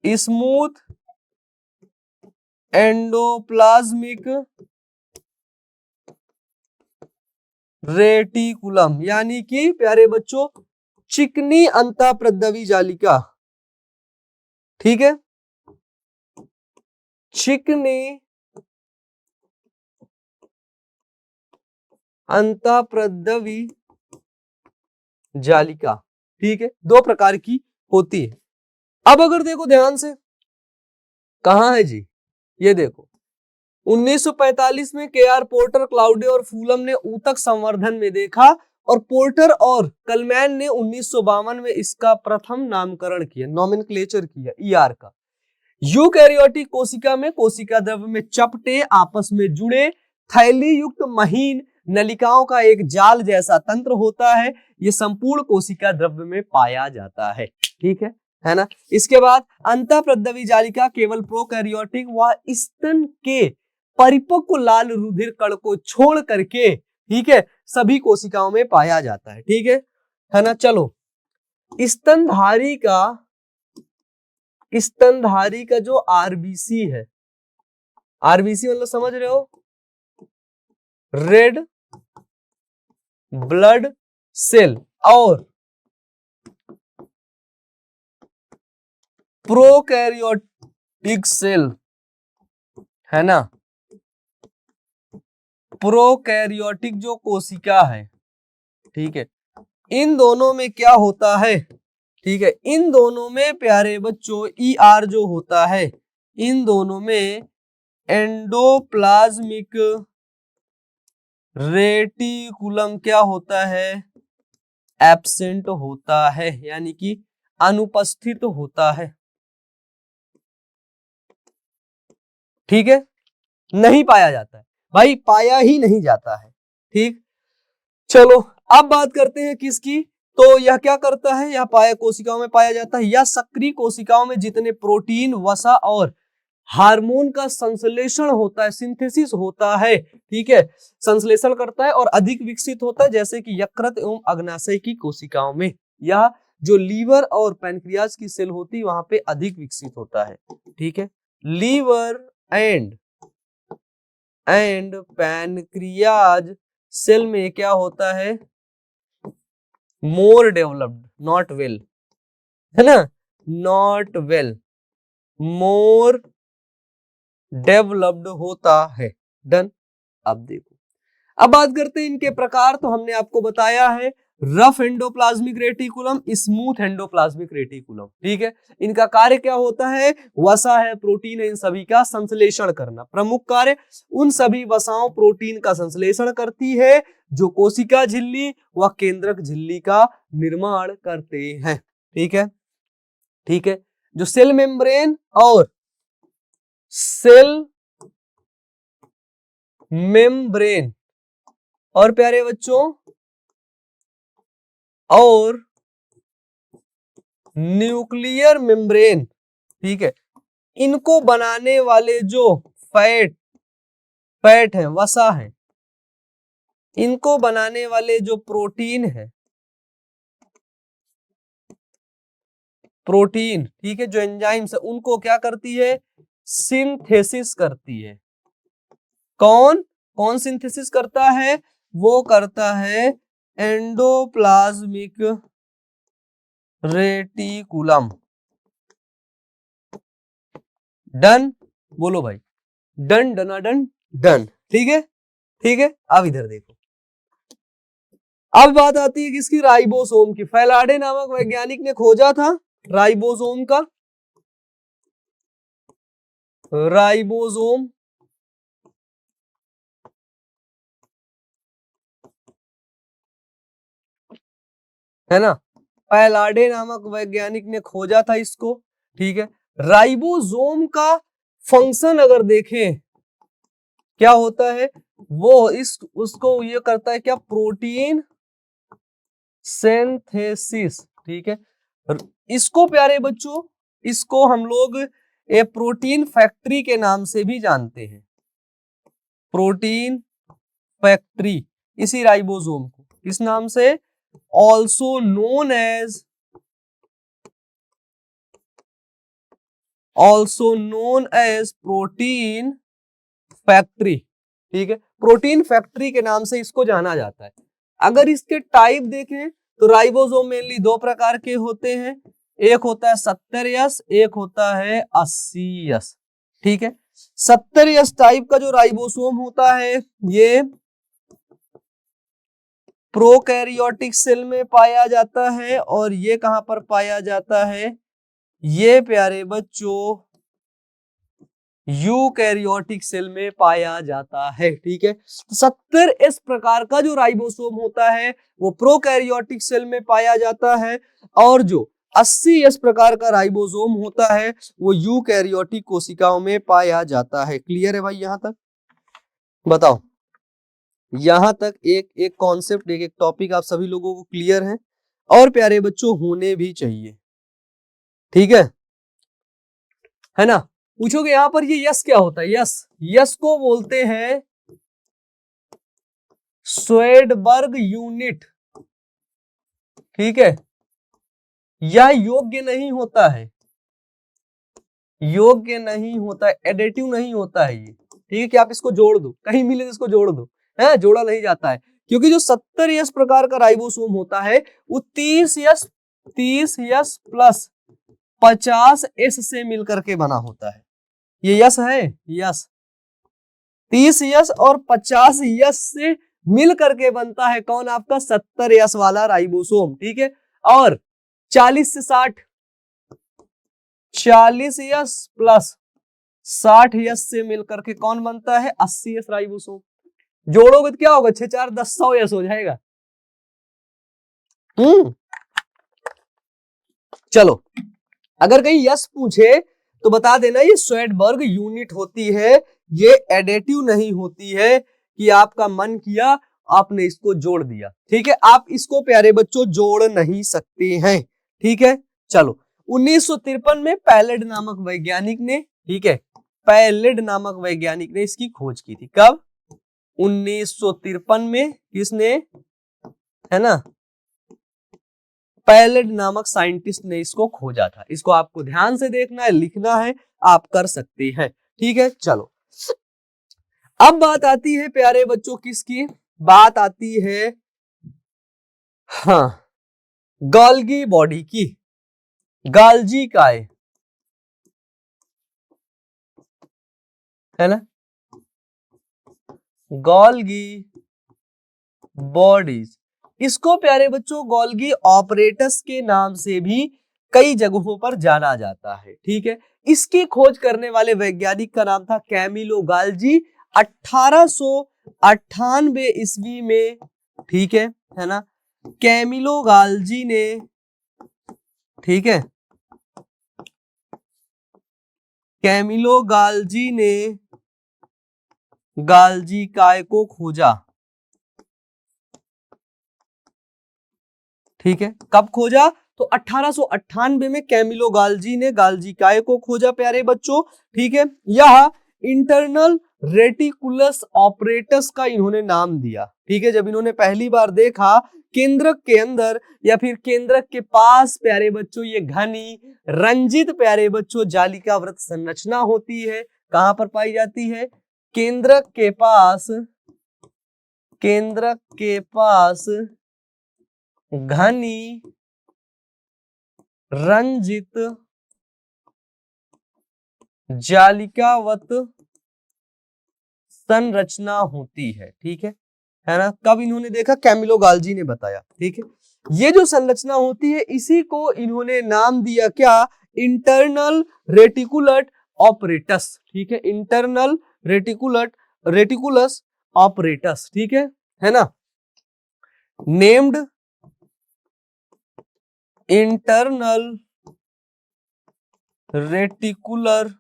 स्मूथ एंडोप्लाज्मिक रेटिकुलम, यानी कि प्यारे बच्चों चिकनी अंतः प्रदवी जालिका, ठीक है, चिकनी अंतः प्रदवी जालिका, ठीक है, दो प्रकार की होती है। अब अगर देखो ध्यान से, कहां है जी, ये देखो 1945 में K.R. पोर्टर, क्लाउडे और फूलम ने ऊतक संवर्धन में देखा, और पोर्टर और कलमैन ने 1952 में इसका प्रथम नामकरण किया, नॉमेनक्लेचर किया ER का। यूकैरियोटिक कोशिका में कोशिका द्रव्य में चपटे आपस में जुड़े थैली युक्त महीन नलिकाओं का एक जाल जैसा तंत्र होता है, यह संपूर्ण कोशिका द्रव्य में पाया जाता है, ठीक है ना। इसके बाद अंतःप्रदवी जालिका केवल प्रोकैरियोटिक व स्तन के परिपक्व लाल रुधिर कण को छोड़ करके, ठीक है, सभी कोशिकाओं में पाया जाता है, ठीक है ना। चलो, स्तनधारी का जो आरबीसी है, आरबीसी मतलब समझ रहे हो, रेड ब्लड सेल, और प्रोकैरियोटिक सेल, है ना, प्रोकैरियोटिक जो कोशिका है, ठीक है, इन दोनों में क्या होता है, ठीक है, इन दोनों में प्यारे बच्चों ER जो होता है, इन दोनों में एंडोप्लाज्मिक रेटिकुलम क्या होता है, एब्सेंट होता है, यानी कि अनुपस्थित होता है। ठीक है, नहीं पाया जाता है भाई, पाया ही नहीं जाता है। ठीक, चलो अब बात करते हैं किसकी। तो यह क्या करता है, यह पाया कोशिकाओं में पाया जाता है। यह सक्रिय कोशिकाओं में जितने प्रोटीन, वसा और हार्मोन का संश्लेषण होता है, सिंथेसिस होता है, ठीक है, संश्लेषण करता है और अधिक विकसित होता है, जैसे कि यकृत एवं अग्नाशय की कोशिकाओं में। यह जो लीवर और पैनक्रियाज की सेल होती है वहां पे अधिक विकसित होता है। ठीक है, लीवर एंड पैनक्रियाज सेल में क्या होता है, मोर डेवलप्ड, नॉट वेल, है ना, नॉट वेल, मोर डेवलप्ड होता है। डन। अब देखो, अब बात करते हैं इनके प्रकार। तो हमने आपको बताया है rough endoplasmic reticulum, smooth endoplasmic reticulum. ठीक है, इनका कार्य क्या होता है, वसा है, प्रोटीन है, इन सभी का संश्लेषण करना। प्रमुख कार्य, उन सभी वसाओं प्रोटीन का संश्लेषण करती है जो कोशिका झिल्ली व केंद्रक झिल्ली का निर्माण करते हैं। ठीक है, ठीक है, जो सेल मेम्ब्रेन और सेल मेम्ब्रेन और प्यारे बच्चों और न्यूक्लियर मेम्ब्रेन, ठीक है, इनको बनाने वाले जो फैट है, वसा है, इनको बनाने वाले जो प्रोटीन है, प्रोटीन, ठीक है, जो एंजाइम्स है, उनको क्या करती है, सिंथेसिस करती है। कौन कौन सिंथेसिस करता है, वो करता है एंडोप्लाज्मिक रेटिकुलम। डन, बोलो भाई, डन डनाडन डन। ठीक है, ठीक है, अब इधर देखो, अब बात आती है किसकी, राइबोसोम की। फैलाडे नामक वैज्ञानिक ने खोजा था राइबोसोम का, राइबोसोम, है ना, फैलाडे नामक वैज्ञानिक ने खोजा था इसको। ठीक है, राइबोसोम का फंक्शन अगर देखें क्या होता है, वो इस उसको ये करता है क्या, प्रोटीन सिंथेसिस। ठीक है, इसको प्यारे बच्चों, इसको हम लोग ए प्रोटीन फैक्ट्री के नाम से भी जानते हैं, प्रोटीन फैक्ट्री, इसी राइबोसोम को किस नाम से, also known as protein factory. ठीक है, प्रोटीन फैक्ट्री के नाम से इसको जाना जाता है। अगर इसके टाइप देखें तो राइबोसोम मेनली दो प्रकार के होते हैं, एक होता है 70S, एक होता है 80S। ठीक है, 70S टाइप का जो राइबोसोम होता है ये प्रोकैरियोटिक सेल में पाया जाता है, और ये कहां पर पाया जाता है, ये प्यारे बच्चों यूकैरियोटिक सेल में पाया जाता है। ठीक है, तो 70S प्रकार का जो राइबोसोम होता है वो प्रोकैरियोटिक सेल में पाया जाता है, और जो 80S प्रकार का राइबोसोम होता है वो यूकैरियोटिक कोशिकाओं में पाया जाता है। क्लियर है भाई, यहां तक बताओ, यहां तक एक एक कॉन्सेप्ट, एक एक टॉपिक आप सभी लोगों को क्लियर है, और प्यारे बच्चों होने भी चाहिए। ठीक है ना। पूछोगे यहां पर ये यस क्या होता है, यस, यस को बोलते हैं स्वेडबर्ग यूनिट। ठीक है, यह योग्य नहीं होता है, योग्य नहीं होता है, एडिटिव नहीं होता है ये। ठीक है, कि आप इसको जोड़ दो, कहीं मिले तो इसको जोड़ दो, है, जोड़ा नहीं जाता है, क्योंकि जो 70S प्रकार का राइबोसोम होता है वो 30S प्लस 50S से मिलकर के बना होता है। ये यस है, यस, 30S और 50S से मिल करके बनता है कौन, आपका 70S वाला राइबोसोम। ठीक है, और 40 से 60, 40S प्लस 60S से मिलकर के कौन बनता है, 80S राइबोसोम। जोड़ोगे तो क्या होगा, 6 4 10 100S हो जाएगा। चलो, अगर कहीं यस पूछे तो बता देना ये स्वेडबर्ग यूनिट होती है, ये एडेटिव नहीं होती है कि आपका मन किया आपने इसको जोड़ दिया। ठीक है, आप इसको प्यारे बच्चों जोड़ नहीं सकते हैं। ठीक है, चलो 1953 में पैलेड नामक वैज्ञानिक ने, ठीक है, पैलेड नामक वैज्ञानिक ने इसकी खोज की थी। कब? 1953 में किसने, है ना, पैलेड नामक साइंटिस्ट ने इसको खोजा था। इसको आपको ध्यान से देखना है, लिखना है, आप कर सकते हैं। ठीक है, चलो अब बात आती है प्यारे बच्चों किसकी, बात आती है हाँ गोल्गी बॉडी की, गाल्जी काय, है ना, गोल्गी बॉडीज। इसको प्यारे बच्चों गोल्गी ऑपरेटस के नाम से भी कई जगहों पर जाना जाता है। ठीक है, इसकी खोज करने वाले वैज्ञानिक का नाम था कैमिलो गाल्जी। 1898 ईस्वी में, ठीक है ना, कैमिलो गाल्जी ने, ठीक है, कैमिलो गाल्जी ने गाल्जी काय को खोजा। ठीक है, कब खोजा? तो 1898 में कैमिलो गाल्जी ने गाल्जी काय को खोजा प्यारे बच्चों। ठीक है, यह इंटरनल रेटिकुलस ऑपरेटस का इन्होंने नाम दिया। ठीक है, जब इन्होंने पहली बार देखा केंद्रक के अंदर या फिर केंद्रक के पास प्यारे बच्चों ये घनी रंजित प्यारे बच्चों जालिका वृत्त संरचना होती है। कहां पर पाई जाती है? केंद्रक के पास, केंद्रक के पास घनी रंजित जालिकावत संरचना होती है। ठीक है ना, कब इन्होंने देखा? कैमिलो गाल्जी ने बताया। ठीक है, ये जो संरचना होती है इसी को इन्होंने नाम दिया क्या? Internal reticulate apparatus. ठीक है, इंटरनल रेटिकुलस ऑपरेटस। ठीक है ना, named internal reticular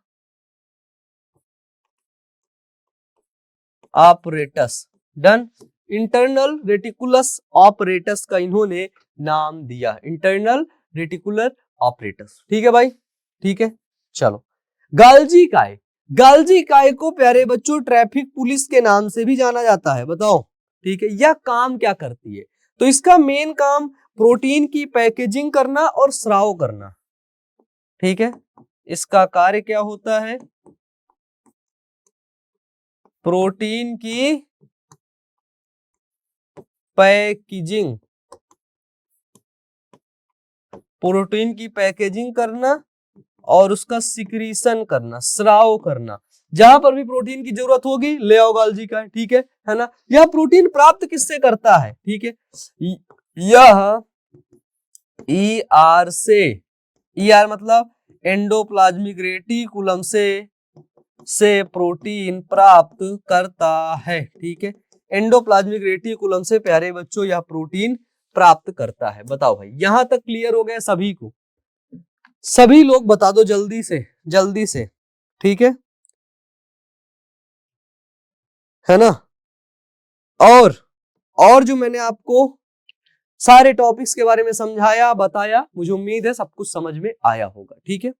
apparatus. Done, internal reticular apparatus का इन्होंने नाम दिया, इंटरनल रेटिकुलर ऑपरेटस। ठीक है भाई, ठीक है, चलो गाल्जी काय, गाल्जी काय को प्यारे बच्चों ट्रैफिक पुलिस के नाम से भी जाना जाता है। बताओ, ठीक है, यह काम क्या करती है? तो इसका मेन काम प्रोटीन की पैकेजिंग करना और स्राव करना। ठीक है, इसका कार्य क्या होता है? प्रोटीन की पैकेजिंग, प्रोटीन की पैकेजिंग करना और उसका सिक्रीशन करना, स्राव करना। जहां पर भी प्रोटीन की जरूरत होगी ले आओ गाल्जी का। ठीक है ना, यह प्रोटीन प्राप्त किससे करता है? ठीक है, यह ER से, ER मतलब एंडोप्लाज्मिक रेटिकुलम से प्रोटीन प्राप्त करता है। ठीक है, एंडोप्लाज्मिक रेटिकुलम से प्यारे बच्चों यह प्रोटीन प्राप्त करता है। बताओ भाई, यहां तक क्लियर हो गया सभी को? सभी लोग बता दो जल्दी से, जल्दी से। ठीक है ना, और जो मैंने आपको सारे टॉपिक्स के बारे में समझाया बताया, मुझे उम्मीद है सब कुछ समझ में आया होगा। ठीक है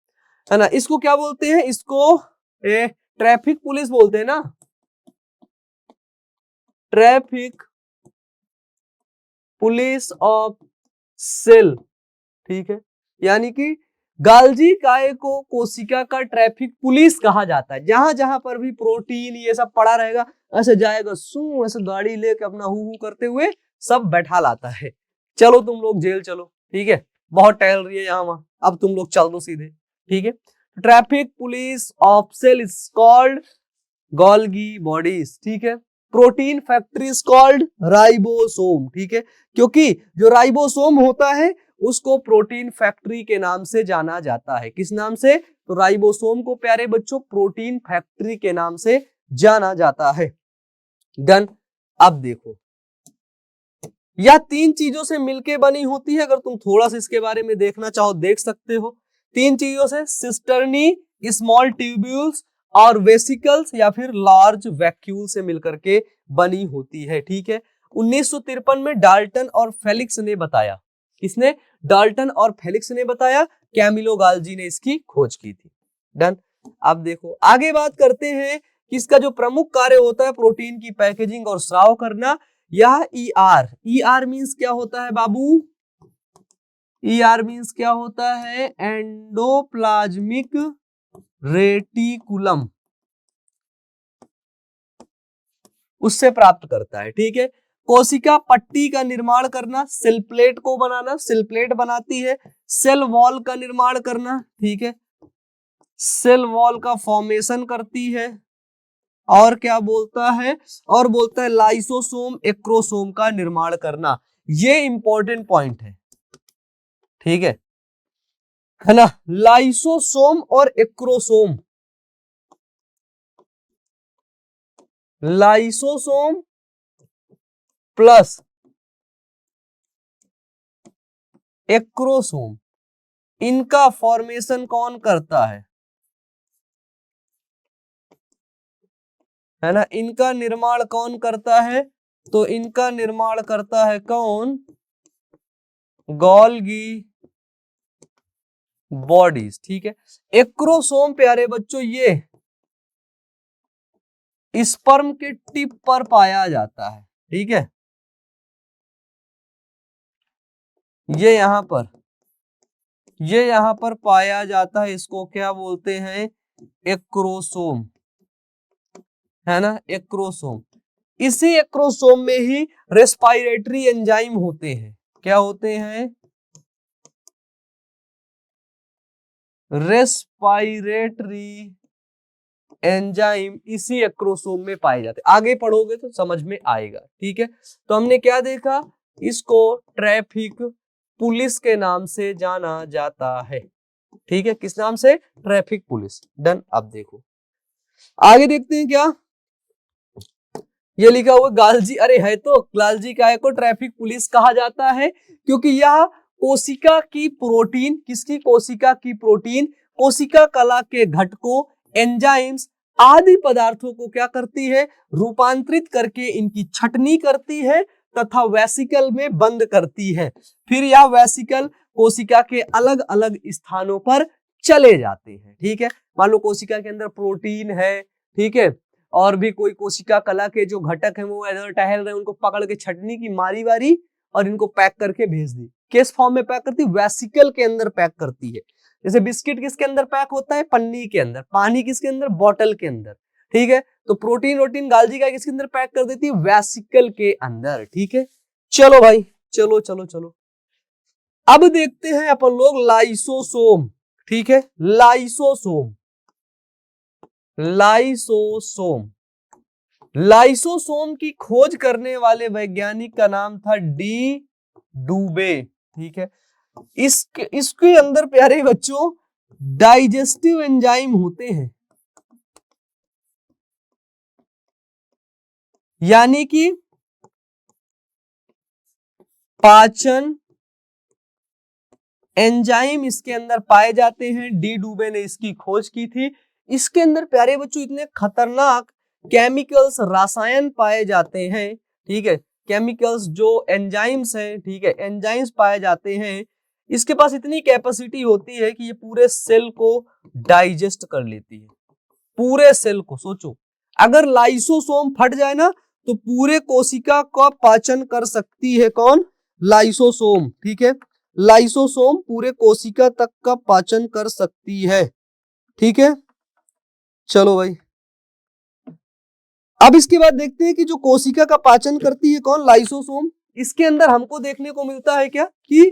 ना, इसको क्या बोलते हैं? इसको ट्रैफिक पुलिस बोलते हैं ना, ट्रैफिक पुलिस ऑफ सेल। ठीक है, यानी कि गाल्जी काय को कोशिका का ट्रैफिक पुलिस कहा जाता है। जहां जहां पर भी प्रोटीन ये सब पड़ा रहेगा, ऐसे जाएगा सू, ऐसे गाड़ी लेके अपना हु करते हुए सब बैठा लाता है। चलो तुम लोग जेल चलो। ठीक है, बहुत टहल रही है यहाँ वहां, अब तुम लोग चल दो सीधे। ठीक है, traffic police of cell is called Golgi bodies. ठीक है, protein factory is called ribosome. ठीक है, क्योंकि जो राइबोसोम होता है उसको प्रोटीन फैक्ट्री के नाम से जाना जाता है। किस नाम से? तो राइबोसोम को प्यारे बच्चों प्रोटीन फैक्ट्री के नाम से जाना जाता है। डन, अब देखो यह तीन चीजों से मिलके बनी होती है। अगर तुम थोड़ा सा इसके बारे में देखना चाहो देख सकते हो। तीन चीजों से, सिस्टर्नी, स्मॉल ट्यूब्यूल्स और वेसिकल्स या फिर लार्ज वैक्यूल से मिलकर के बनी होती है। ठीक है। 1953 में डाल्टन और फेलिक्स ने बताया। किसने? डाल्टन और फेलिक्स ने बताया। कैमिलो गाल्जी ने इसकी खोज की थी। डन। अब देखो आगे बात करते हैं कि इसका जो प्रमुख कार्य होता है प्रोटीन की पैकेजिंग और स्राव करना। यह ER मींस क्या होता है बाबू? ER मींस क्या होता है? एंडोप्लाज्मिक रेटिकुलम, उससे प्राप्त करता है। ठीक है। कोशिका पट्टी का निर्माण करना, सेल प्लेट को बनाना, सेल प्लेट बनाती है। सेल वॉल का निर्माण करना। ठीक है। सेल वॉल का फॉर्मेशन करती है। और क्या बोलता है? और बोलता है लाइसोसोम एक्रोसोम का निर्माण करना। ये इंपॉर्टेंट पॉइंट है। ठीक है ना? लाइसोसोम और एक्रोसोम, लाइसोसोम प्लस एक्रोसोम, इनका फॉर्मेशन कौन करता है ना? इनका निर्माण कौन करता है? तो इनका निर्माण करता है कौन? Golgi bodies. ठीक है। एक्रोसोम प्यारे बच्चों ये स्पर्म के टिप पर पाया जाता है। ठीक है। ये यहां पर पाया जाता है। इसको क्या बोलते हैं? एक्रोसोम, है ना? एक्रोसोम। इसी एक्रोसोम में ही रेस्पिरेटरी एंजाइम होते हैं। क्या होते हैं? रेस्पिरेटरी एंजाइम इसी एक्रोसोम में पाए जाते हैं। आगे पढ़ोगे तो समझ में आएगा। ठीक है। तो हमने क्या देखा? इसको ट्रैफिक पुलिस के नाम से जाना जाता है। ठीक है। किस नाम से? Traffic police. डन। अब देखो आगे देखते हैं क्या ये लिखा हुआ गाल्जी। अरे है तो गाल्जी काय को ट्रैफिक पुलिस कहा जाता है क्योंकि यह कोशिका की प्रोटीन, किसकी? कोशिका की प्रोटीन, कोशिका कला के घटकों, एंजाइम्स आदि पदार्थों को क्या करती है? रूपांतरित करके इनकी छटनी करती है तथा वेसिकल में बंद करती है। फिर यह वेसिकल कोशिका के अलग अलग स्थानों पर चले जाते हैं। ठीक है। मान लो कोशिका के अंदर प्रोटीन है, ठीक है, और भी कोई कोशिका कला के जो घटक हैं वो इधर टहल रहे हैं, उनको पकड़ के छटनी की मारी वारी और इनको पैक करके भेज दी। किस फॉर्म में पैक करती? वेसिकल के अंदर पैक करती है। जैसे बिस्किट किसके अंदर पैक होता है? पन्नी के अंदर। पानी किसके अंदर? बॉटल के अंदर। ठीक है। तो प्रोटीन वोटीन गाल्जी का किसके अंदर पैक कर देती है? वेसिकल के अंदर। ठीक है। चलो भाई, चलो चलो चलो अब देखते हैं अपन लोग लाइसोसोम। ठीक है। लाइसोसोम, लाइसोसोम, लाइसोसोम की खोज करने वाले वैज्ञानिक का नाम था डी डूबे। ठीक है। इसके अंदर प्यारे बच्चों डाइजेस्टिव एंजाइम होते हैं, यानी कि पाचन एंजाइम इसके अंदर पाए जाते हैं। डी डूबे ने इसकी खोज की थी। इसके अंदर प्यारे बच्चों इतने खतरनाक केमिकल्स, रसायन पाए जाते हैं। ठीक है। केमिकल्स जो एंजाइम्स हैं, ठीक है, एंजाइम्स पाए जाते हैं। इसके पास इतनी कैपेसिटी होती है कि ये पूरे सेल को डाइजेस्ट कर लेती है। पूरे सेल को सोचो, अगर लाइसोसोम फट जाए ना तो पूरे कोशिका का पाचन कर सकती है। कौन? लाइसोसोम। ठीक है। लाइसोसोम पूरे कोशिका तक का पाचन कर सकती है। ठीक है। चलो भाई अब इसके बाद देखते हैं कि जो कोशिका का पाचन करती है कौन? लाइसोसोम। इसके अंदर हमको देखने को मिलता है क्या कि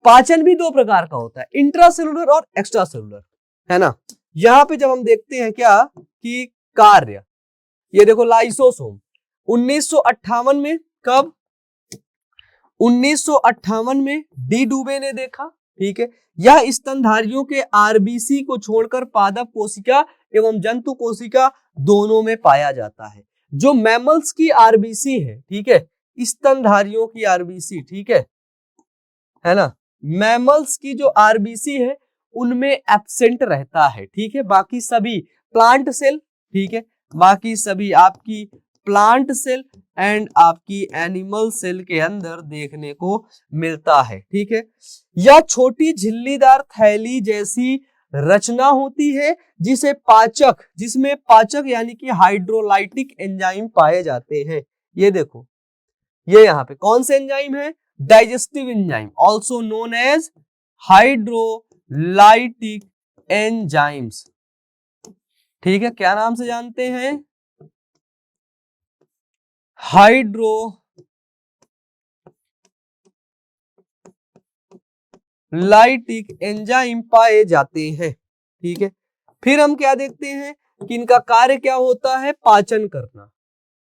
पाचन भी दो प्रकार का होता है, इंट्रासेलुलर और एक्स्ट्रा सेलुलर, है ना? यहां पे जब हम देखते हैं क्या कि कार्य, ये देखो लाइसोसोम 1958 में, कब? 1958 में डी डूबे ने देखा। ठीक है। यह स्तनधारियों के आरबीसी को छोड़कर पादप कोशिका एवं जंतु कोशिका दोनों में पाया जाता है। जो मैमल्स की आरबीसी है, ठीक है, स्तनधारियों की आरबीसी, ठीक है ना। मैमल्स की जो आरबीसी है उनमें एब्सेंट रहता है, ठीक है। बाकी सभी प्लांट सेल, ठीक है, बाकी सभी आपकी प्लांट सेल एंड आपकी एनिमल सेल के अंदर देखने को मिलता है, ठीक है। यह छोटी झिल्लीदार थैली जैसी रचना होती है जिसमें पाचक यानी कि हाइड्रोलाइटिक एंजाइम पाए जाते हैं। ये देखो, ये यहाँ पे कौन से एंजाइम है? Digestive enzyme, also known as hydrolytic enzymes, ठीक है। क्या नाम से जानते हैं? हाइड्रोलाइटिक एंजाइम पाए जाते हैं, ठीक है। फिर हम क्या देखते हैं कि इनका कार्य क्या होता है? पाचन करना,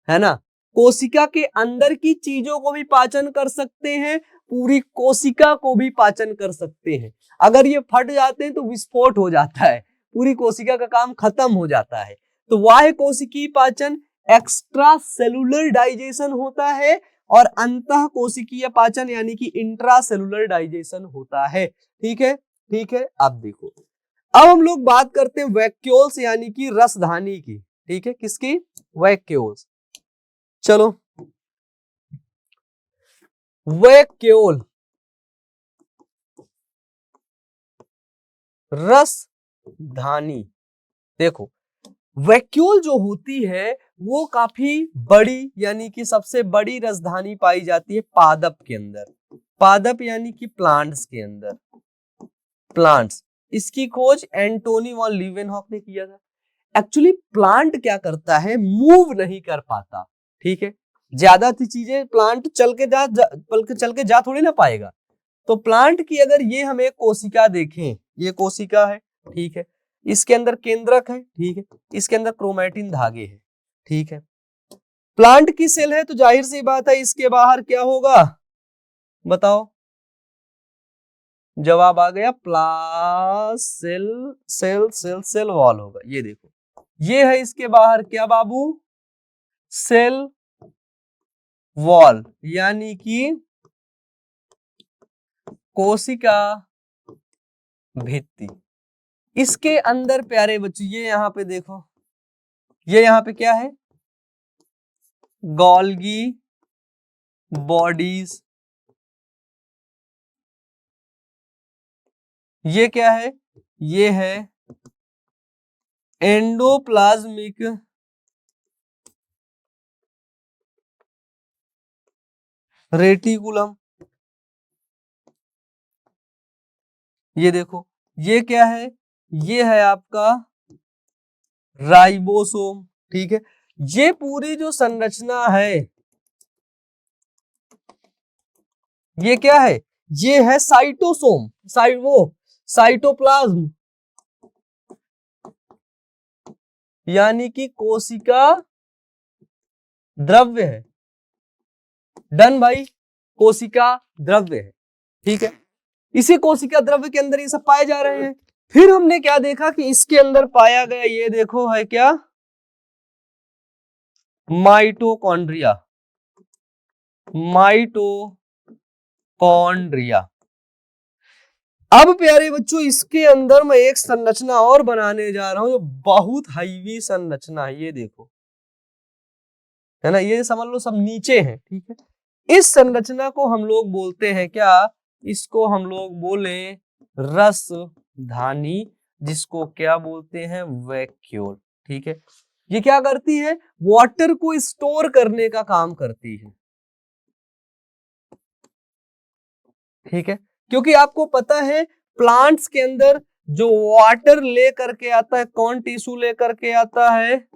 है ना। कोशिका के अंदर की चीजों को भी पाचन कर सकते हैं, पूरी कोशिका को भी पाचन कर सकते हैं। अगर ये फट जाते हैं तो विस्फोट हो जाता है, पूरी कोशिका का काम खत्म हो जाता है। तो बाह्य कोशिकीय पाचन एक्स्ट्रा सेलुलर डाइजेशन होता है और अंतः कोशिकीय पाचन यानी कि इंट्रा सेलुलर डाइजेशन होता है, ठीक है, ठीक है। अब देखो, अब हम लोग बात करते हैं वैक्यूल्स यानी कि रसधानी की, ठीक है। किसकी? वैक्यूल्स। चलो, वैक्यूल रसधानी, देखो वैक्यूल जो होती है वो काफी बड़ी यानी कि सबसे बड़ी रसधानी पाई जाती है पादप के अंदर। पादप यानी कि प्लांट्स के अंदर, प्लांट्स। इसकी खोज एंटोनी वॉन लीवेनहॉक ने किया था। एक्चुअली प्लांट क्या करता है? मूव नहीं कर पाता, ठीक है। ज्यादा चीजें प्लांट चल के जा थोड़ी ना पाएगा। तो प्लांट की अगर ये हमें कोशिका देखें, ये कोशिका है, ठीक है, इसके अंदर केंद्रक है, ठीक है, इसके अंदर क्रोमैटिन धागे हैं, ठीक है। प्लांट की सेल है तो जाहिर सी बात है इसके बाहर क्या होगा? बताओ, जवाब आ गया, cell cell cell cell wall होगा। ये देखो, ये है इसके बाहर क्या बाबू? सेल वॉल यानी कि कोशिका भित्ति। इसके अंदर प्यारे बच्चों ये यहां पे देखो, ये यहां पे क्या है? Golgi bodies. ये क्या है? ये है एंडोप्लाज्मिक रेटिकुलम। ये देखो, ये क्या है? ये है आपका राइबोसोम, ठीक है। ये पूरी जो संरचना है ये क्या है? ये है साइटोसोम, साइटोप्लाज्म यानी कि कोशिका द्रव्य है। डन भाई, कोशिका द्रव्य है, ठीक है। इसी कोशिका द्रव्य के अंदर ये सब पाए जा रहे हैं। फिर हमने क्या देखा कि इसके अंदर पाया गया, ये देखो है क्या? Mitochondria, mitochondria. अब प्यारे बच्चों इसके अंदर मैं एक संरचना और बनाने जा रहा हूं जो बहुत हैवी संरचना है। ये देखो, है ना, ये समझ लो सब नीचे है, ठीक है। इस संरचना को हम लोग बोलते हैं क्या? इसको हम लोग बोले रसधानी, जिसको क्या बोलते हैं? वैक्यूल, ठीक है। ये क्या करती है? वाटर को स्टोर करने का काम करती है, ठीक है। क्योंकि आपको पता है प्लांट्स के अंदर जो वाटर ले करके आता है, कौन टिश्यू ले करके आता है?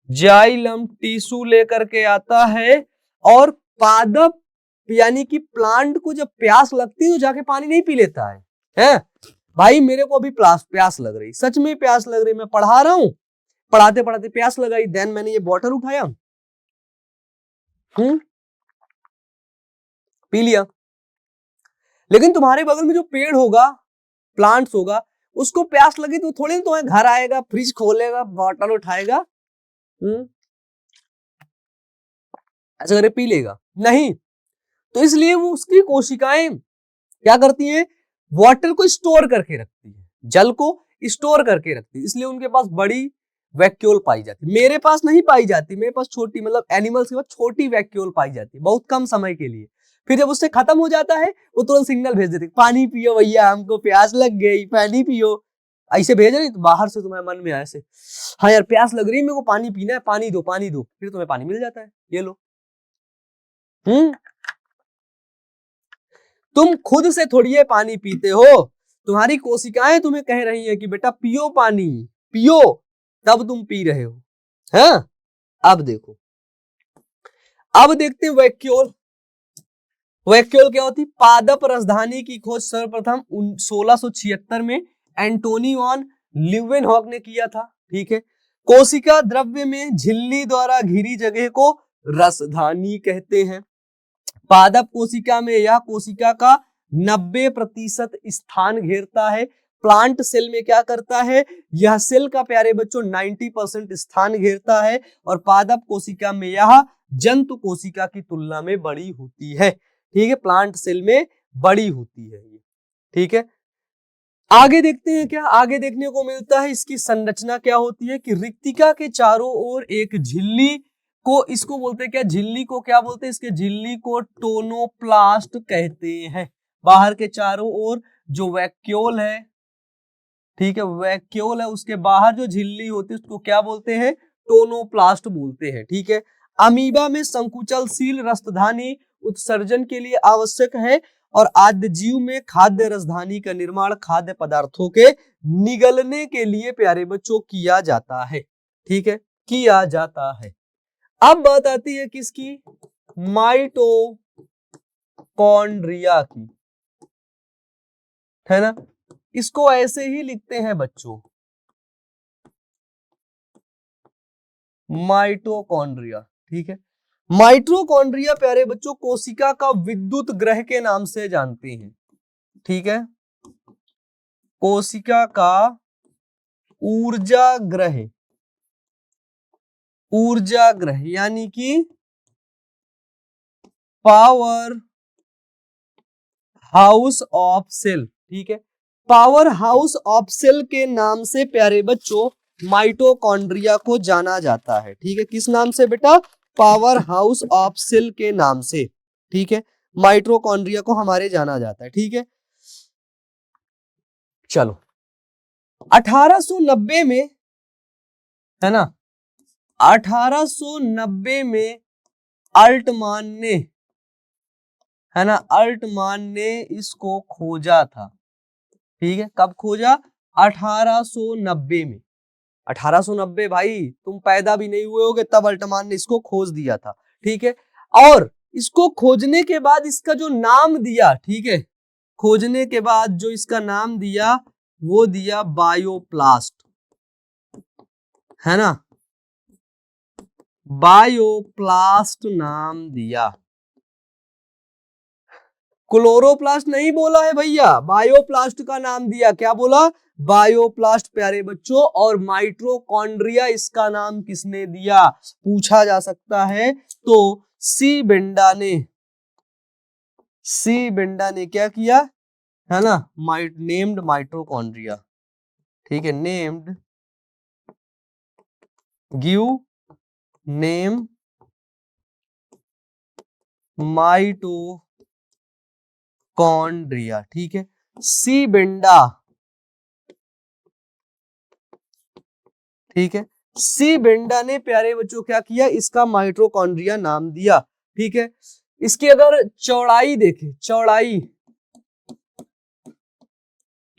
जाइलम टिश्यू लेकर के आता है। और पादप यानी कि प्लांट को जब प्यास लगती है तो जाके पानी नहीं पी लेता है? भाई मेरे को अभी प्यास लग रही, सच में प्यास लग रही, मैं पढ़ा रहा हूं, पढ़ाते पढ़ाते प्यास लगाई, देन मैंने ये बॉटल उठाया, पी लिया। लेकिन तुम्हारे बगल में जो पेड़ होगा, प्लांट्स होगा, उसको प्यास लगी तो थोड़ी ना तुम्हें घर आएगा, फ्रिज खोलेगा, बॉटल उठाएगा, ऐसा करे पी लेगा नहीं। तो इसलिए वो उसकी कोशिकाएं क्या करती हैं, वाटर को स्टोर करके रखती है, जल को स्टोर करके रखती है, इसलिए उनके पास बड़ी वैक्यूल पाई जाती है। मेरे पास नहीं पाई जाती, मेरे पास छोटी, मतलब एनिमल्स के पास छोटी वैक्यूल पाई जाती है बहुत कम समय के लिए। फिर जब उससे खत्म हो जाता है वो तुरंत सिग्नल भेज देते, पानी पियो भैया, हमको प्यास लग गई, पानी पियो। ऐसे भेज रही तो बाहर से तुम्हारे मन में ऐसे, हाँ यार प्यास लग रही है, मेरे को पानी पीना है, पानी दो पानी दो, फिर तुम्हें पानी मिल जाता है, ये लो। हम्म तुम खुद से थोड़ी है पानी पीते हो, तुम्हारी कोशिकाएं तुम्हें कह रही हैं कि बेटा पियो पानी, पियो, तब तुम पी रहे हो। हाँ, अब देखो, अब देखते हैं वैक्यूल। वैक्यूल क्या होती? पादप राजधानी की खोज सर्वप्रथम 1676 में एंटोनी वॉन ल्यूवेनहॉक ने किया था। ठीक है, कोशिका द्रव्य में झिल्ली द्वारा घिरी जगह को रसधानी कहते हैं। पादप कोशिका में यह कोशिका का 90% स्थान घेरता है। प्लांट सेल में क्या करता है, यह सेल का प्यारे बच्चों 90% स्थान घेरता है, और पादप कोशिका में यह जंतु कोशिका की तुलना में बड़ी होती है। ठीक है, प्लांट सेल में बड़ी होती है ये। ठीक है, आगे देखते हैं क्या आगे देखने को मिलता है, इसकी संरचना क्या होती है कि रिक्तिका के चारों ओर एक झिल्ली को, इसको बोलते हैं क्या, झिल्ली को क्या बोलते हैं, इसके झिल्ली को टोनोप्लास्ट कहते हैं। बाहर के चारों ओर जो वैक्यूल है, ठीक है, वैक्यूल है, उसके बाहर जो झिल्ली होती है उसको क्या बोलते हैं, टोनोप्लास्ट बोलते हैं। ठीक है, अमीबा में संकुचलशील रसधानी उत्सर्जन के लिए आवश्यक है, और आद्य जीव में खाद्य रसधानी का निर्माण खाद्य पदार्थों के निगलने के लिए प्यारे बच्चों किया जाता है। ठीक है, किया जाता है। अब बात आती है किसकी, माइटोकॉन्ड्रिया की, है ना। इसको ऐसे ही लिखते हैं बच्चों, माइटोकॉन्ड्रिया। ठीक है, माइटोकॉन्ड्रिया प्यारे बच्चों कोशिका का विद्युत ग्रह के नाम से जानते हैं। ठीक है, कोशिका का ऊर्जा ग्रह, ऊर्जा ग्रह यानी कि पावर हाउस ऑफ सेल। ठीक है, पावर हाउस ऑफ सेल के नाम से प्यारे बच्चों माइटोकॉन्ड्रिया को जाना जाता है। ठीक है, किस नाम से बेटा, पावर हाउस ऑफ सेल के नाम से। ठीक है, माइटोकॉन्ड्रिया को हमारे जाना जाता है। ठीक है, चलो 1890 में, है ना, 1890 में अल्टमान ने, है ना, अल्टमान ने इसको खोजा था। ठीक है, कब खोजा, 1890 में। 1890 भाई, तुम पैदा भी नहीं हुए होगे तब अल्टमान ने इसको खोज दिया था। ठीक है, और इसको खोजने के बाद इसका जो नाम दिया, ठीक है, खोजने के बाद जो इसका नाम दिया वो दिया बायोप्लास्ट, है ना, बायोप्लास्ट नाम दिया। क्लोरोप्लास्ट नहीं बोला है भैया, बायोप्लास्ट का नाम दिया। क्या बोला, बायोप्लास्ट प्यारे बच्चों। और माइटोकॉन्ड्रिया इसका नाम किसने दिया, पूछा जा सकता है। तो सी बेंडा ने, सी बेंडा ने क्या किया, है ना, नेम्ड माइटोकॉन्ड्रिया। ठीक है, नेम्ड, गिव नेम माइटोकॉन्ड्रिया। ठीक है, सी बेंडा, ठीक है, सी बेंडा ने प्यारे बच्चों क्या किया, इसका माइटोकॉन्ड्रिया नाम दिया। ठीक है, इसकी अगर चौड़ाई देखें, चौड़ाई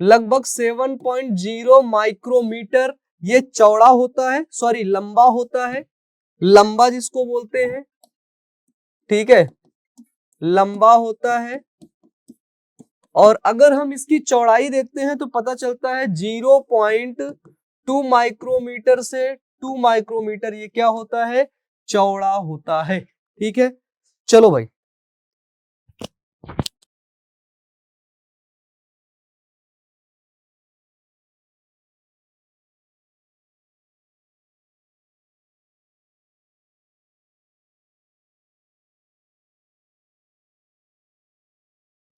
लगभग 7.0 माइक्रोमीटर ये चौड़ा होता है, सॉरी लंबा होता है, लंबा जिसको बोलते हैं। ठीक है, लंबा होता है। और अगर हम इसकी चौड़ाई देखते हैं तो पता चलता है 0.2 माइक्रोमीटर से 2 माइक्रोमीटर ये क्या होता है, चौड़ा होता है। ठीक है, चलो भाई।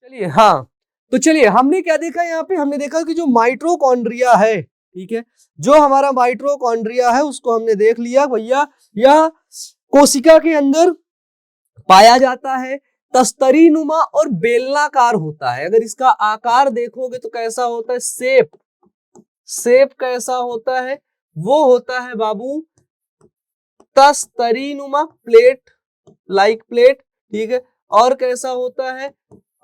चलिए, हाँ, तो चलिए हमने क्या देखा यहाँ पे, हमने देखा कि जो माइटोकॉन्ड्रिया है, ठीक है, जो हमारा माइटोकॉन्ड्रिया है उसको हमने देख लिया भैया, यह कोशिका के अंदर पाया जाता है, तस्तरी नुमा और बेलनाकार होता है। अगर इसका आकार देखोगे तो कैसा होता है, शेप कैसा होता है, वो होता है बाबू तस्तरी नुमा, प्लेट, लाइक प्लेट, ठीक है, और कैसा होता है,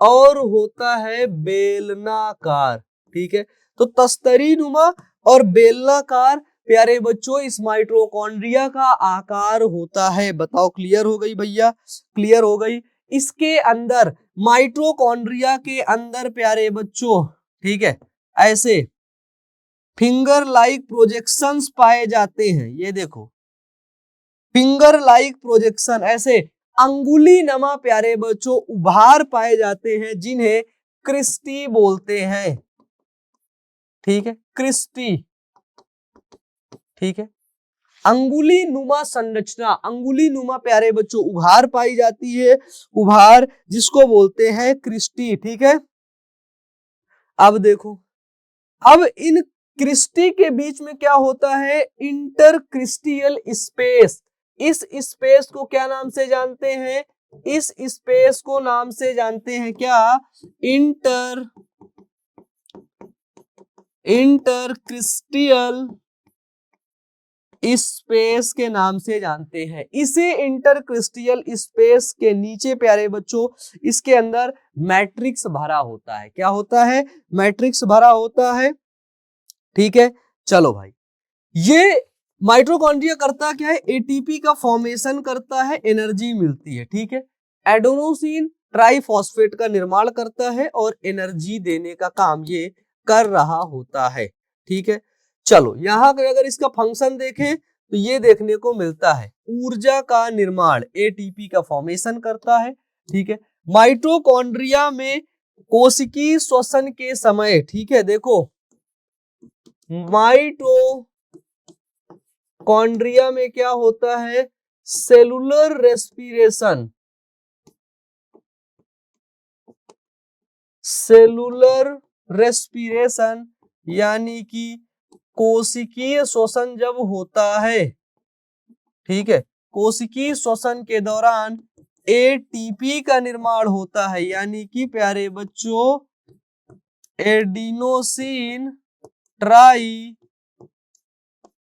और होता है बेलनाकार, ठीक है। तो तस्तरी नुमा और बेलनाकार प्यारे बच्चों इस माइटोकॉन्ड्रिया का आकार होता है। बताओ, क्लियर हो गई भैया, क्लियर हो गई। इसके अंदर, माइटोकॉन्ड्रिया के अंदर प्यारे बच्चों, ठीक है, ऐसे फिंगर लाइक प्रोजेक्शंस पाए जाते हैं। ये देखो, फिंगर लाइक प्रोजेक्शन, ऐसे अंगुली नमा प्यारे बच्चों उभार पाए जाते हैं, जिन्हें क्रिस्टी बोलते हैं, ठीक है, क्रिस्टी, ठीक है। अंगुली नुमा संरचना, अंगुली नुमा प्यारे बच्चों उभार पाई जाती है, उभार जिसको बोलते हैं क्रिस्टी, ठीक है। अब देखो, अब इन क्रिस्टी के बीच में क्या होता है, इंटरक्रिस्टियल स्पेस। इस स्पेस को क्या नाम से जानते हैं, इस स्पेस को नाम से जानते हैं क्या, इंटरक्रिस्टियल स्पेस के नाम से जानते हैं। इसे इंटरक्रिस्टियल स्पेस के नीचे प्यारे बच्चों इसके अंदर मैट्रिक्स भरा होता है। क्या होता है, मैट्रिक्स भरा होता है, ठीक है। चलो भाई, ये माइटोकॉन्ड्रिया करता क्या है, एटीपी का फॉर्मेशन करता है, एनर्जी मिलती है, ठीक है। एडेनोसिन ट्राइफॉस्फेट का निर्माण करता है और एनर्जी देने का काम ये कर रहा होता है, ठीक है। चलो, यहां अगर इसका फंक्शन देखें तो ये देखने को मिलता है, ऊर्जा का निर्माण, एटीपी का फॉर्मेशन करता है, ठीक है। माइटोकॉन्ड्रिया में कोशिकीय श्वसन के समय, ठीक है, देखो माइटोकॉन्ड्रिया में क्या होता है, सेलुलर रेस्पिरेशन, सेलुलर रेस्पिरेशन यानी कि कोशिकीय श्वसन जब होता है, ठीक है, कोशिकीय श्वसन के दौरान एटीपी का निर्माण होता है, यानी कि प्यारे बच्चों एडिनोसिन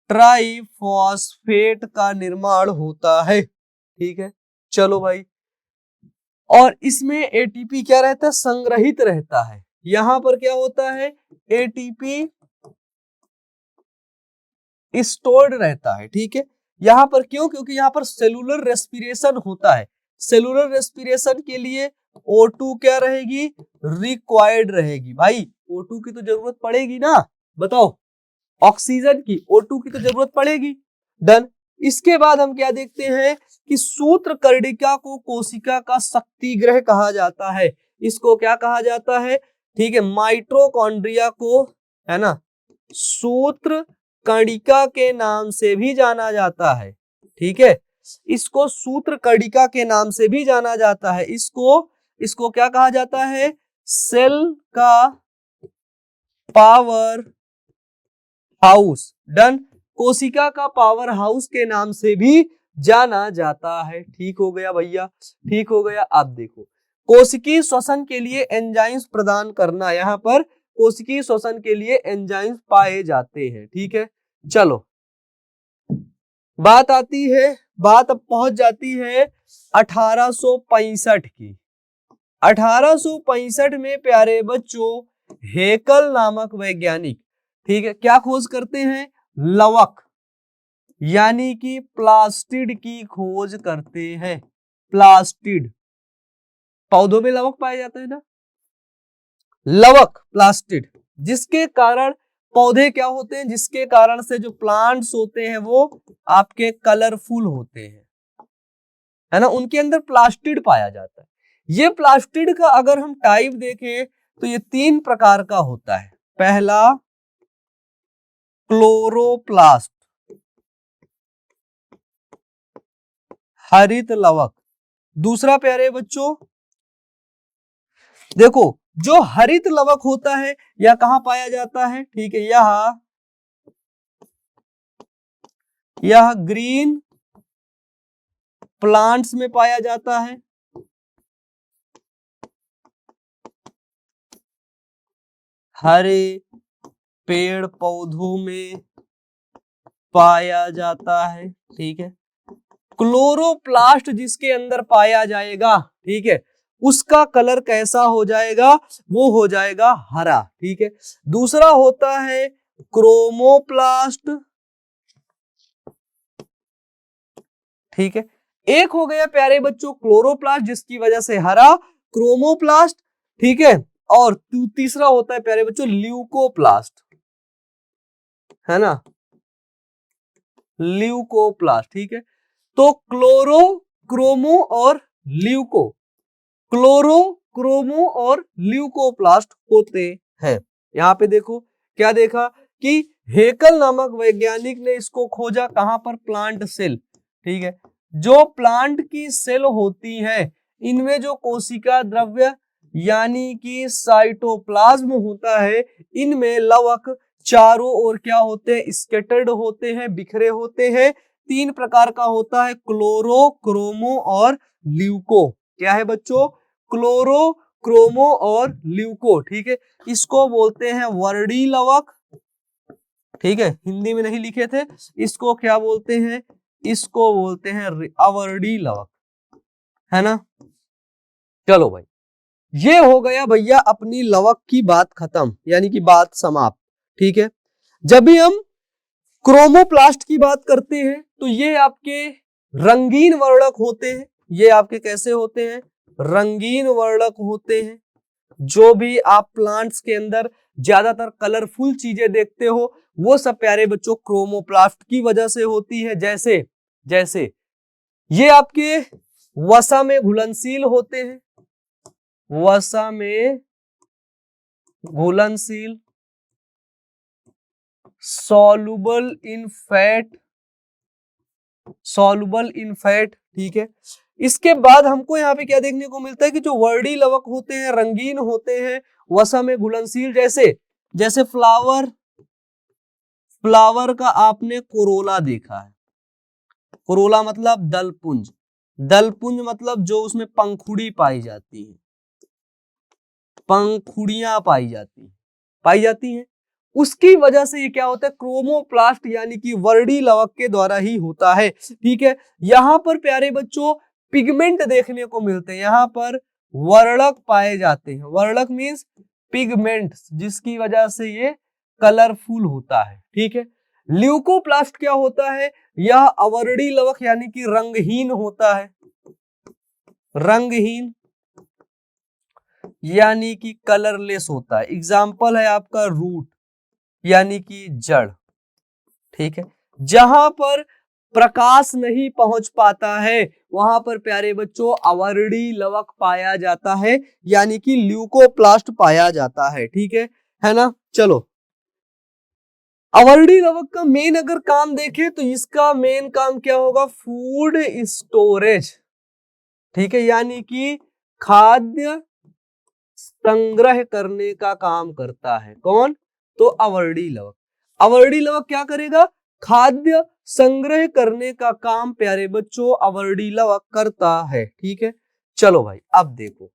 ट्राइफॉस्फेट का निर्माण होता है, ठीक है। चलो भाई, और इसमें एटीपी क्या रहता है, संग्रहित रहता है। यहां पर क्या होता है, एटीपी स्टोर्ड रहता है, ठीक है। यहां पर क्यों, क्योंकि यहां पर सेलुलर रेस्पिरेशन होता है। सेलुलर रेस्पिरेशन के लिए O2 क्या रहेगी, रिक्वायर्ड रहेगी। भाई O2 की तो जरूरत पड़ेगी ना, बताओ, ऑक्सीजन की, O2 की तो जरूरत पड़ेगी। डन। इसके बाद हम क्या देखते हैं कि सूत्रकर्णिका को कोशिका का शक्तिगृह कहा जाता है। इसको क्या कहा जाता है, ठीक है, माइटोकॉन्ड्रिया को, है ना, सूत्रकर्णिका के नाम से भी जाना जाता है, ठीक है। इसको सूत्रकर्णिका के नाम से भी जाना जाता है। इसको क्या कहा जाता है, सेल का पावर हाउस। डन। कोशिका का पावर हाउस के नाम से भी जाना जाता है। ठीक हो गया भैया, ठीक हो गया। अब देखो, कोशिकीय श्वसन के लिए एंजाइम्स प्रदान करना, यहाँ पर कोशिकीय श्वसन के लिए एंजाइम्स पाए जाते हैं, ठीक है। चलो, बात आती है, बात अब पहुंच जाती है 1865 की। 1865 में प्यारे बच्चों हेकल नामक वैज्ञानिक, ठीक है, क्या खोज करते हैं, लवक यानी कि प्लास्टिड की खोज करते हैं। प्लास्टिड, पौधों में लवक पाया जाता है ना, लवक, प्लास्टिड, जिसके कारण पौधे क्या होते हैं, जिसके कारण से जो प्लांट्स होते हैं वो आपके कलरफुल होते हैं, है ना, उनके अंदर प्लास्टिड पाया जाता है। ये प्लास्टिड का अगर हम टाइप देखें तो ये 3 प्रकार का होता है। पहला क्लोरोप्लास्ट, हरित लवक। दूसरा प्यारे बच्चों देखो जो हरित लवक होता है यह कहां पाया जाता है, ठीक है, यह ग्रीन प्लांट्स में पाया जाता है। हरे पेड़ पौधों में पाया जाता है, ठीक है। क्लोरोप्लास्ट जिसके अंदर पाया जाएगा, ठीक है, उसका कलर कैसा हो जाएगा, वो हो जाएगा हरा, ठीक है। दूसरा होता है क्रोमोप्लास्ट, ठीक है। एक हो गया प्यारे बच्चों क्लोरोप्लास्ट जिसकी वजह से हरा, क्रोमोप्लास्ट, ठीक है। और तीसरा होता है प्यारे बच्चों ल्यूकोप्लास्ट, है ना, ल्यूकोप्लास्ट, ठीक है। तो क्लोरो, क्रोमो और ल्यूको, क्लोरो, क्रोमो और ल्यूकोप्लास्ट होते हैं। यहां पे देखो क्या देखा कि हेकल नामक वैज्ञानिक ने इसको खोजा कहां पर, प्लांट सेल, ठीक है। जो प्लांट की सेल होती है इनमें जो कोशिका द्रव्य यानी कि साइटोप्लाज्म होता है, इनमें लवक चारों ओर क्या होते हैं, स्कैटर्ड होते हैं, बिखरे होते हैं। 3 प्रकार का होता है, क्लोरो, क्रोमो और ल्यूको। क्या है बच्चों, क्लोरो, क्रोमो और ल्यूको, ठीक है। इसको बोलते हैं वर्डी लवक, ठीक है, हिंदी में नहीं लिखे थे। इसको क्या बोलते हैं, इसको बोलते हैं अवर्डी लवक, है ना। चलो भाई, ये हो गया भैया अपनी लवक की बात खत्म, यानी कि बात समाप्त, ठीक है। जब भी हम क्रोमोप्लास्ट की बात करते हैं तो ये आपके रंगीन वर्णक होते हैं। ये आपके कैसे होते हैं, रंगीन वर्णक होते हैं। जो भी आप प्लांट्स के अंदर ज्यादातर कलरफुल चीजें देखते हो वो सब प्यारे बच्चों क्रोमोप्लास्ट की वजह से होती है। जैसे जैसे ये आपके वसा में घुलनशील होते हैं, वसा में घुलनशील, soluble in fat, soluble in fat, ठीक है। इसके बाद हमको यहाँ पे क्या देखने को मिलता है कि जो वर्डी लवक होते हैं रंगीन होते हैं, वसा में घुलनशील। जैसे जैसे फ्लावर, फ्लावर का आपने कोरोला देखा है, कोरोला मतलब दलपुंज, दलपुंज मतलब जो उसमें पंखुड़ी पाई जाती है, पंखुड़ियां पाई जाती हैं। उसकी वजह से ये क्या होता है, क्रोमोप्लास्ट यानी कि वर्डी लवक के द्वारा ही होता है, ठीक है। यहां पर प्यारे बच्चों पिगमेंट देखने को मिलते हैं, यहां पर वर्णक पाए जाते हैं। वर्णक मीन्स पिगमेंट, जिसकी वजह से ये कलरफुल होता है, ठीक है। ल्यूकोप्लास्ट क्या होता है, यह अवर्डी लवक यानी कि रंगहीन होता है, रंगहीन यानी कि कलरलेस होता है। एग्जाम्पल है आपका रूट यानी कि जड़, ठीक है। जहां पर प्रकाश नहीं पहुंच पाता है वहां पर प्यारे बच्चों अवर्डी लवक पाया जाता है, यानी कि ल्यूकोप्लास्ट पाया जाता है, ठीक है ना। चलो, अवर्डी लवक का मेन अगर काम देखें तो इसका मेन काम क्या होगा, फूड स्टोरेज, ठीक है, यानी कि खाद्य संग्रह करने का काम करता है। कौन, तो अवर्डी लवक। अवर्डी लवक क्या करेगा, खाद्य संग्रह करने का काम प्यारे बच्चों अवर्डी लवक करता है, ठीक है। चलो भाई अब देखो,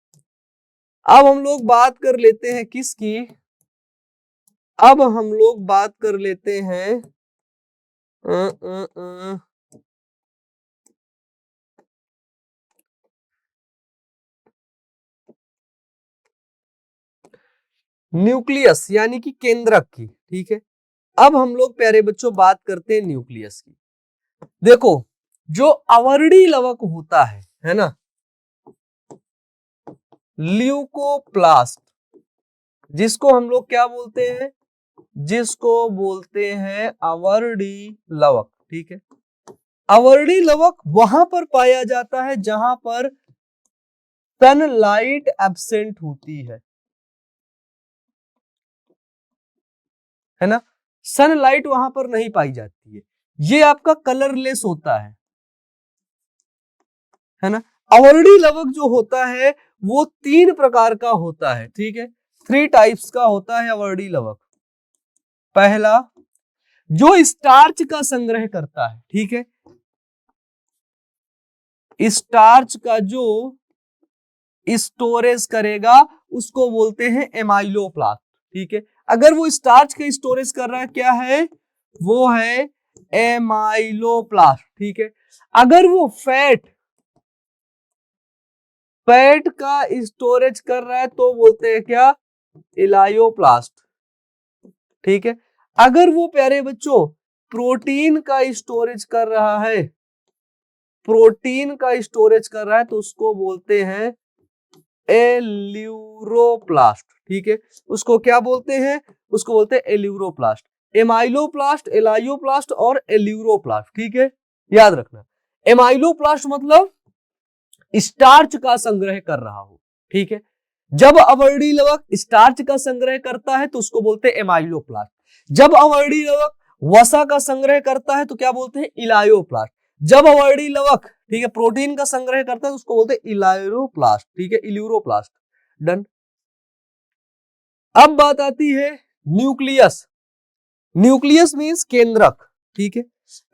अब हम लोग बात कर लेते हैं किसकी, अब हम लोग बात कर लेते हैं न्यूक्लियस यानी कि केंद्रक की, ठीक है। अब हम लोग प्यारे बच्चों बात करते हैं न्यूक्लियस की। देखो जो अवर्डी लवक होता है ना, ल्यूकोप्लास्ट, जिसको हम लोग क्या बोलते हैं, जिसको बोलते हैं अवर्डी लवक, ठीक है। अवर्डी लवक वहां पर पाया जाता है जहां पर सनलाइट एब्सेंट होती है ना, सनलाइट वहां पर नहीं पाई जाती है। ये आपका कलरलेस होता है ना। अवर्डी लवक जो होता है वो 3 प्रकार का होता है, ठीक है, 3 टाइप्स का होता है अवर्डी लवक। पहला, जो स्टार्च का संग्रह करता है, ठीक है, स्टार्च का जो स्टोरेज करेगा उसको बोलते हैं एमाइलोप्लास्ट, ठीक है। अगर वो स्टार्च का स्टोरेज कर रहा है, क्या है वो, है एमाइलोप्लास्ट, ठीक है। अगर वो फैट का स्टोरेज कर रहा है तो बोलते हैं क्या, इलायोप्लास्ट, ठीक है। अगर वो प्यारे बच्चों प्रोटीन का स्टोरेज कर रहा है, तो उसको बोलते हैं एल्यूरोप्लास्ट, ठीक है। उसको क्या बोलते हैं, उसको बोलते हैं एल्यूरोप्लास्ट। एमाइलोप्लास्ट, एलायोप्लास्ट और एल्यूरोप्लास्ट, ठीक है, याद रखना। एमाइलोप्लास्ट मतलब स्टार्च का संग्रह कर रहा हो, ठीक है। जब अवर्डी लवक स्टार्च का संग्रह करता है तो उसको बोलते हैं एमाइलोप्लास्ट। जब अवर्डी लवक वसा का संग्रह करता है तो क्या बोलते हैं, इलायोप्लास्ट। जब अवर्डी लवक, ठीक है, प्रोटीन का संग्रह करता है तो उसको बोलते हैं इलायोप्लास्ट, ठीक है, इल्यूरोप्लास्ट। डन। अब बात आती है न्यूक्लियस। न्यूक्लियस मींस केंद्रक, ठीक है।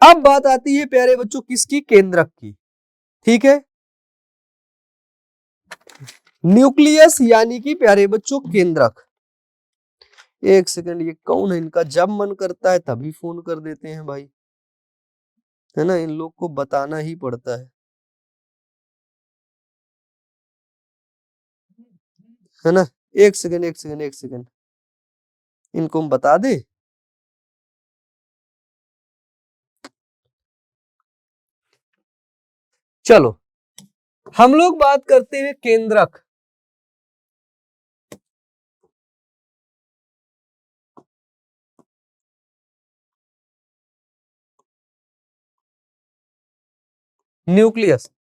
अब बात आती है प्यारे बच्चों किसकी, केंद्रक की, ठीक है। न्यूक्लियस यानी कि प्यारे बच्चों केंद्रक। एक सेकंड, ये कौन है, इनका जब मन करता है तभी फोन कर देते हैं भाई, है ना, इन लोग को बताना ही पड़ता है ना। एक सेकंड, इनको हम बता दे। चलो हम लोग बात करते हैं केंद्रक। न्यूक्लियस,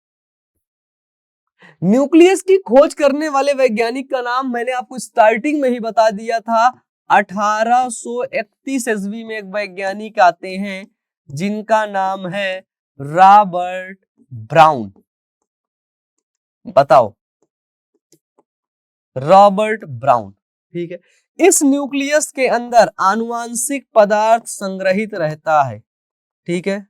न्यूक्लियस की खोज करने वाले वैज्ञानिक का नाम मैंने आपको स्टार्टिंग में ही बता दिया था। 1831 ईस्वी में एक वैज्ञानिक आते हैं जिनका नाम है रॉबर्ट ब्राउन। बताओ, रॉबर्ट ब्राउन, ठीक है। इस न्यूक्लियस के अंदर आनुवांशिक पदार्थ संग्रहित रहता है, ठीक है।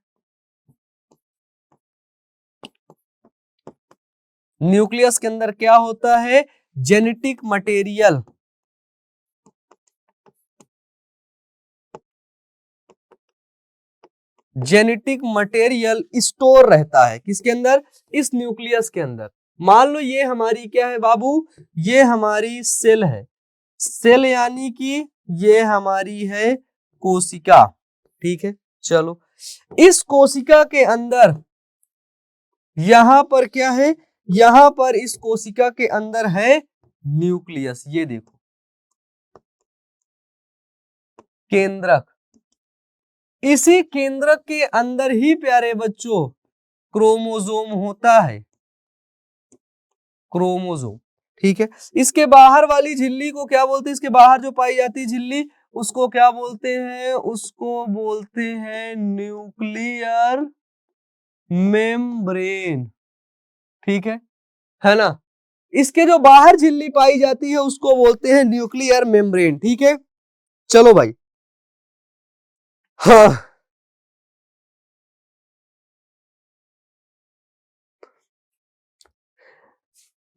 न्यूक्लियस के अंदर क्या होता है, genetic material, genetic material store रहता है किसके अंदर, इस न्यूक्लियस के अंदर। मान लो ये हमारी क्या है बाबू, ये हमारी सेल है, सेल यानी कि ये हमारी है कोशिका, ठीक है। चलो इस कोशिका के अंदर यहां पर क्या है, यहां पर इस कोशिका के अंदर है न्यूक्लियस, ये देखो केंद्रक। इसी केंद्रक के अंदर ही प्यारे बच्चों क्रोमोसोम होता है, क्रोमोसोम, ठीक है। इसके बाहर वाली झिल्ली को क्या बोलते हैं, इसके बाहर जो पाई जाती है झिल्ली उसको क्या बोलते हैं, उसको बोलते हैं न्यूक्लियर मेम्ब्रेन, ठीक है ना। इसके जो बाहर झिल्ली पाई जाती है उसको बोलते हैं न्यूक्लियर मेम्ब्रेन, ठीक है। चलो भाई, हाँ,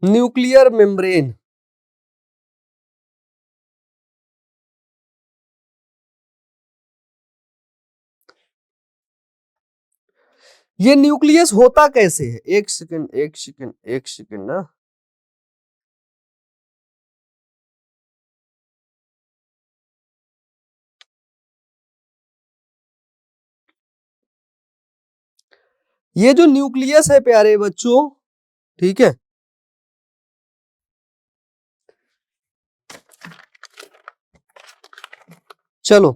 न्यूक्लियर मेम्ब्रेन। ये न्यूक्लियस होता कैसे है, एक सेकंड, ना। ये जो न्यूक्लियस है प्यारे बच्चों, ठीक है, चलो,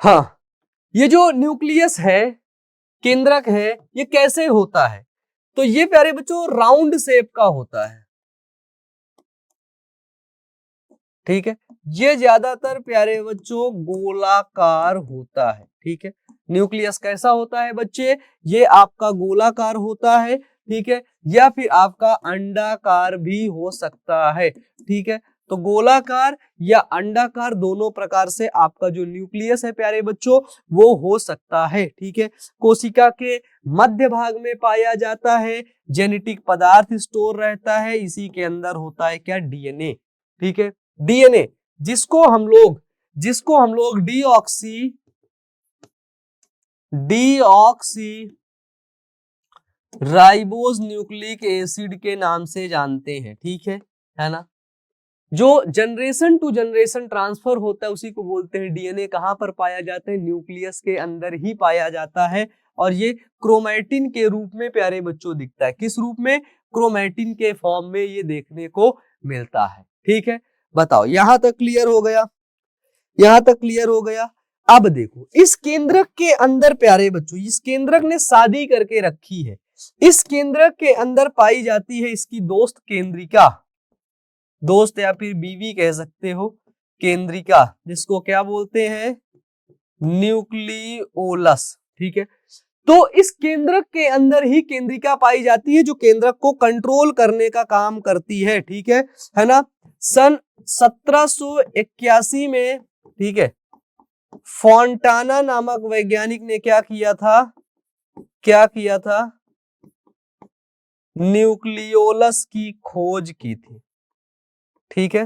हाँ, ये जो न्यूक्लियस है, केंद्रक है, ये कैसे होता है, तो ये प्यारे बच्चों राउंड शेप का होता है, ठीक है। ये ज्यादातर प्यारे बच्चों गोलाकार होता है, ठीक है। न्यूक्लियस कैसा होता है बच्चे, ये आपका गोलाकार होता है, ठीक है, या फिर आपका अंडाकार भी हो सकता है, ठीक है। तो गोलाकार या अंडाकार दोनों प्रकार से आपका जो न्यूक्लियस है प्यारे बच्चों वो हो सकता है, ठीक है। कोशिका के मध्य भाग में पाया जाता है, जेनेटिक पदार्थ स्टोर रहता है, इसी के अंदर होता है क्या, डीएनए, ठीक है। डीएनए जिसको हम लोग डीऑक्सी राइबोज न्यूक्लिक एसिड के नाम से जानते हैं, ठीक है ना। जो जनरेशन टू जनरेशन ट्रांसफर होता है उसी को बोलते हैं डीएनए। कहां पर पाया जाता है, न्यूक्लियस के अंदर ही पाया जाता है, और ये क्रोमैटिन के रूप में प्यारे बच्चों दिखता है। किस रूप में, क्रोमैटिन के फॉर्म में ये देखने को मिलता है, ठीक है। बताओ यहां तक क्लियर हो गया, यहां तक क्लियर हो गया। अब देखो इस केंद्रक के अंदर प्यारे बच्चों, इस केंद्रक ने शादी करके रखी है, इस केंद्रक के अंदर पाई जाती है इसकी दोस्त केंद्रिका, दोस्त या फिर बीवी कह सकते हो, केंद्रिका, जिसको क्या बोलते हैं, न्यूक्लियोलस, ठीक है। तो इस केंद्रक के अंदर ही केंद्रिका पाई जाती है जो केंद्रक को कंट्रोल करने का काम करती है, ठीक है ना। सन 1781 में, ठीक है, फोंटाना नामक वैज्ञानिक ने क्या किया था, न्यूक्लियोलस की खोज की थी, ठीक है।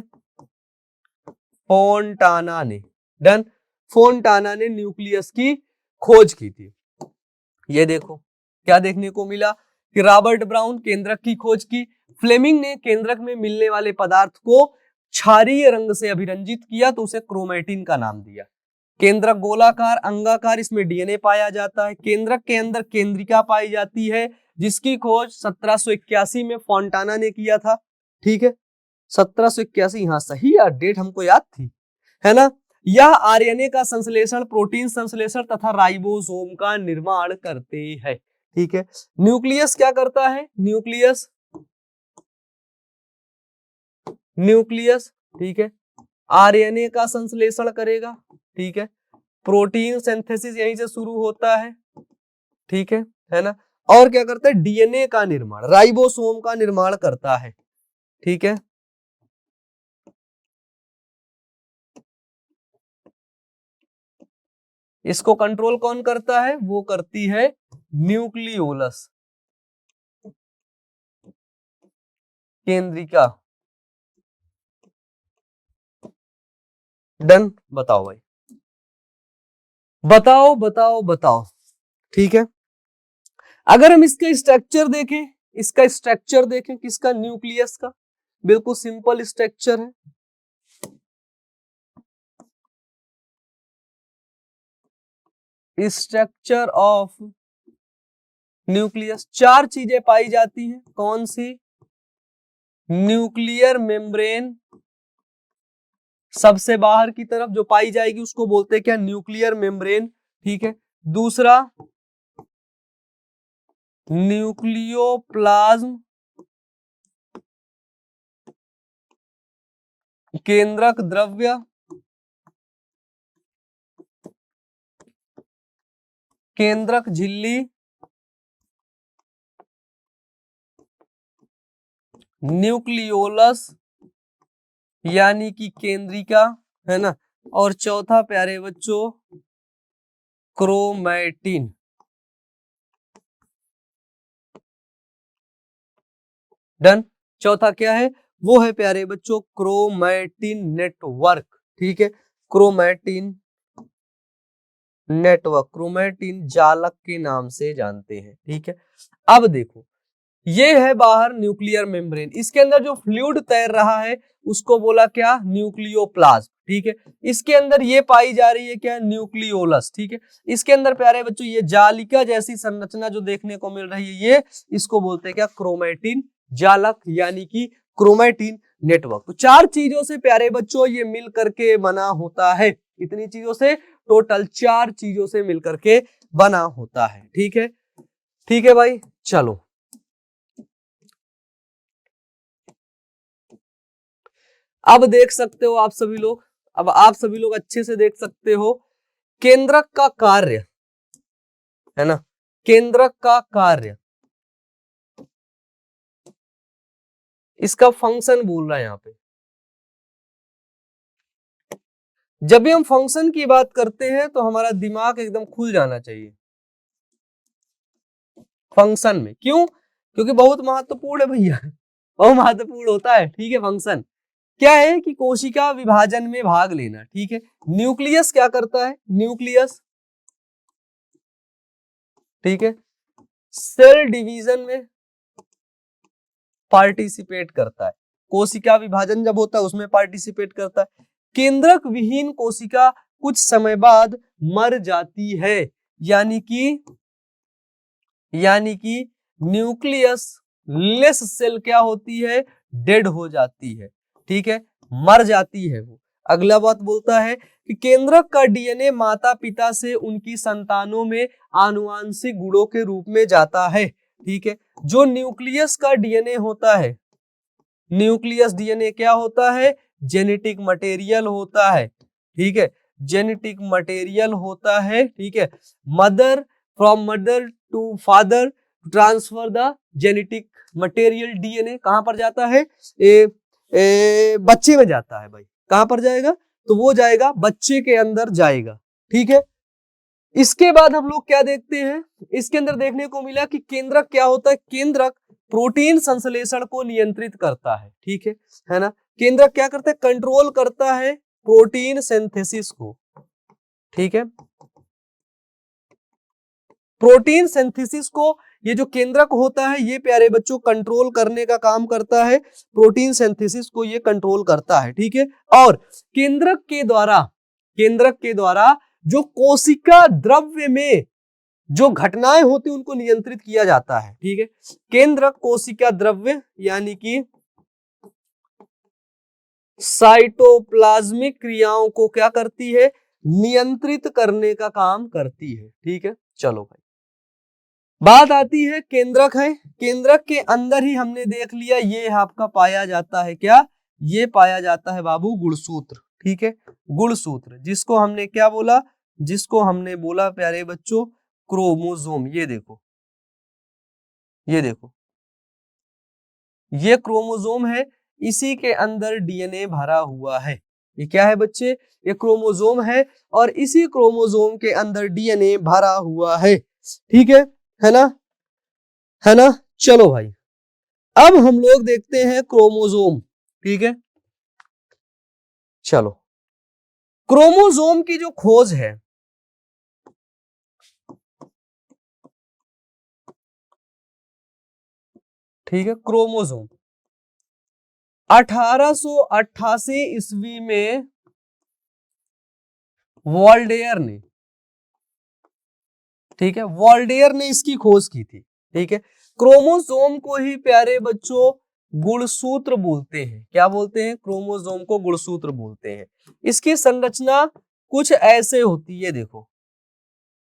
फोंटाना ने न्यूक्लियस की खोज की थी। ये देखो क्या देखने को मिला कि रॉबर्ट ब्राउन केंद्रक की खोज की, फ्लेमिंग ने केंद्रक में मिलने वाले पदार्थ को क्षारीय रंग से अभिरंजित किया तो उसे क्रोमैटिन का नाम दिया। केंद्रक गोलाकार अंगाकार, इसमें डीएनए पाया जाता है। केंद्रक के अंदर केंद्रिका पाई जाती है जिसकी खोज 1781 में फोंटाना ने किया था, ठीक है। 1781, हाँ सही यार, डेट हमको याद थी, है ना। यह आरएनए का संश्लेषण, प्रोटीन संश्लेषण तथा राइबोसोम का निर्माण करते हैं, ठीक है। न्यूक्लियस क्या करता है, न्यूक्लियस ठीक है, आरएनए का संश्लेषण करेगा, ठीक है। प्रोटीन सिंथेसिस यहीं से शुरू होता है, ठीक है ना। और क्या करता है, डीएनए का निर्माण, राइबोसोम का निर्माण करता है, ठीक है। इसको कंट्रोल कौन करता है, वो करती है न्यूक्लियोलस, केंद्रिका। डन, बताओ भाई, बताओ, ठीक है। अगर हम इसका स्ट्रक्चर देखें, किसका, न्यूक्लियस का, बिल्कुल सिंपल स्ट्रक्चर है। स्ट्रक्चर ऑफ न्यूक्लियस, चार चीजें पाई जाती हैं, कौन सी, न्यूक्लियर मेम्ब्रेन सबसे बाहर की तरफ जो पाई जाएगी उसको बोलते हैं क्या, न्यूक्लियर मेम्ब्रेन, ठीक है। दूसरा न्यूक्लियोप्लाज्म, केंद्रक द्रव्य, केंद्रक झिल्ली, न्यूक्लियोलस यानी कि केंद्रिका, है ना। और चौथा प्यारे बच्चों क्रोमैटिन। डन, चौथा क्या है, वो है प्यारे बच्चों क्रोमैटिन नेटवर्क, ठीक है। क्रोमैटिन नेटवर्क, क्रोमैटिन जालक के नाम से जानते हैं, ठीक है। अब देखो ये है बाहर न्यूक्लियर मेम्ब्रेन, इसके अंदर जो फ्लूइड तैर रहा है उसको बोला क्या, न्यूक्लियोप्लाज्म, ठीक है। इसके अंदर ये पाई जा रही है क्या, न्यूक्लियोलस, ठीक है। इसके अंदर प्यारे बच्चों ये जालिका जैसी संरचना जो देखने को मिल रही है, ये इसको बोलते हैं क्या, क्रोमैटिन जालक यानी कि क्रोमैटिन नेटवर्क। तो चार चीजों से प्यारे बच्चों ये मिल करके बना होता है, इतनी चीजों से, टोटल चार चीजों से मिलकर के बना होता है, ठीक है। ठीक है भाई, चलो अब देख सकते हो आप सभी लोग, अब आप सभी लोग अच्छे से देख सकते हो केंद्रक का कार्य, है ना। केंद्रक का कार्य, इसका फंक्शन बोल रहा है यहां पे। जब भी हम फंक्शन की बात करते हैं तो हमारा दिमाग एकदम खुल जाना चाहिए फंक्शन में। क्यों? क्योंकि बहुत महत्वपूर्ण है भैया, बहुत महत्वपूर्ण होता है। ठीक है, फंक्शन क्या है कि कोशिका विभाजन में भाग लेना। ठीक है, न्यूक्लियस क्या करता है, न्यूक्लियस, ठीक है, सेल डिवीजन में पार्टिसिपेट करता है। कोशिका विभाजन जब होता है उसमें पार्टिसिपेट करता है। केंद्रक विहीन कोशिका कुछ समय बाद मर जाती है, यानी कि न्यूक्लियस लेस सेल क्या होती है, डेड हो जाती है। ठीक है, मर जाती है वो। अगला बात बोलता है कि केंद्रक का डीएनए माता पिता से उनकी संतानों में आनुवांशिक गुणों के रूप में जाता है। ठीक है, जो न्यूक्लियस का डीएनए होता है, न्यूक्लियस डीएनए क्या होता है, जेनेटिक मटेरियल होता है। ठीक है, जेनेटिक मटेरियल होता है। ठीक है, mother, from mother to father transfer the genetic material. DNA कहां पर जाता है, बच्चे में जाता है भाई। कहां पर जाएगा, तो वो जाएगा बच्चे के अंदर जाएगा। ठीक है, इसके बाद हम लोग क्या देखते हैं, इसके अंदर देखने को मिला कि केंद्रक क्या होता है, केंद्रक प्रोटीन संश्लेषण को नियंत्रित करता है। ठीक है ना। केंद्रक क्या करता है, कंट्रोल करता है प्रोटीन सिंथेसिस को। ठीक है, प्रोटीन सिंथेसिस को ये जो केंद्रक होता है ये प्यारे बच्चों कंट्रोल करने का काम करता है, प्रोटीन सिंथेसिस को ये कंट्रोल करता है। ठीक है, और केंद्रक के द्वारा जो कोशिका द्रव्य में जो घटनाएं होती उनको नियंत्रित किया जाता है। ठीक है, केंद्रक कोशिका द्रव्य यानी कि साइटोप्लाज्मिक क्रियाओं को क्या करती है, नियंत्रित करने का काम करती है। ठीक है, चलो भाई बात आती है केंद्रक है, केंद्रक के अंदर ही हमने देख लिया ये आपका पाया जाता है क्या, ये पाया जाता है बाबू गुणसूत्र। ठीक है, गुणसूत्र जिसको हमने क्या बोला, जिसको हमने बोला प्यारे बच्चों क्रोमोसोम। ये देखो, ये देखो, ये क्रोमोसोम है, इसी के अंदर डीएनए भरा हुआ है। ये क्या है बच्चे, ये क्रोमोसोम है और इसी क्रोमोसोम के अंदर डीएनए भरा हुआ है। ठीक है ना, है ना। चलो भाई अब हम लोग देखते हैं क्रोमोसोम। ठीक है, चलो क्रोमोसोम की जो खोज है, ठीक है, क्रोमोसोम 1888 ईस्वी में वॉल्डेयर ने, ठीक है, वॉल्डेयर ने इसकी खोज की थी। ठीक है, क्रोमोसोम को ही प्यारे बच्चों गुणसूत्र बोलते हैं। क्या बोलते हैं, क्रोमोसोम को गुणसूत्र बोलते हैं। इसकी संरचना कुछ ऐसे होती है, देखो।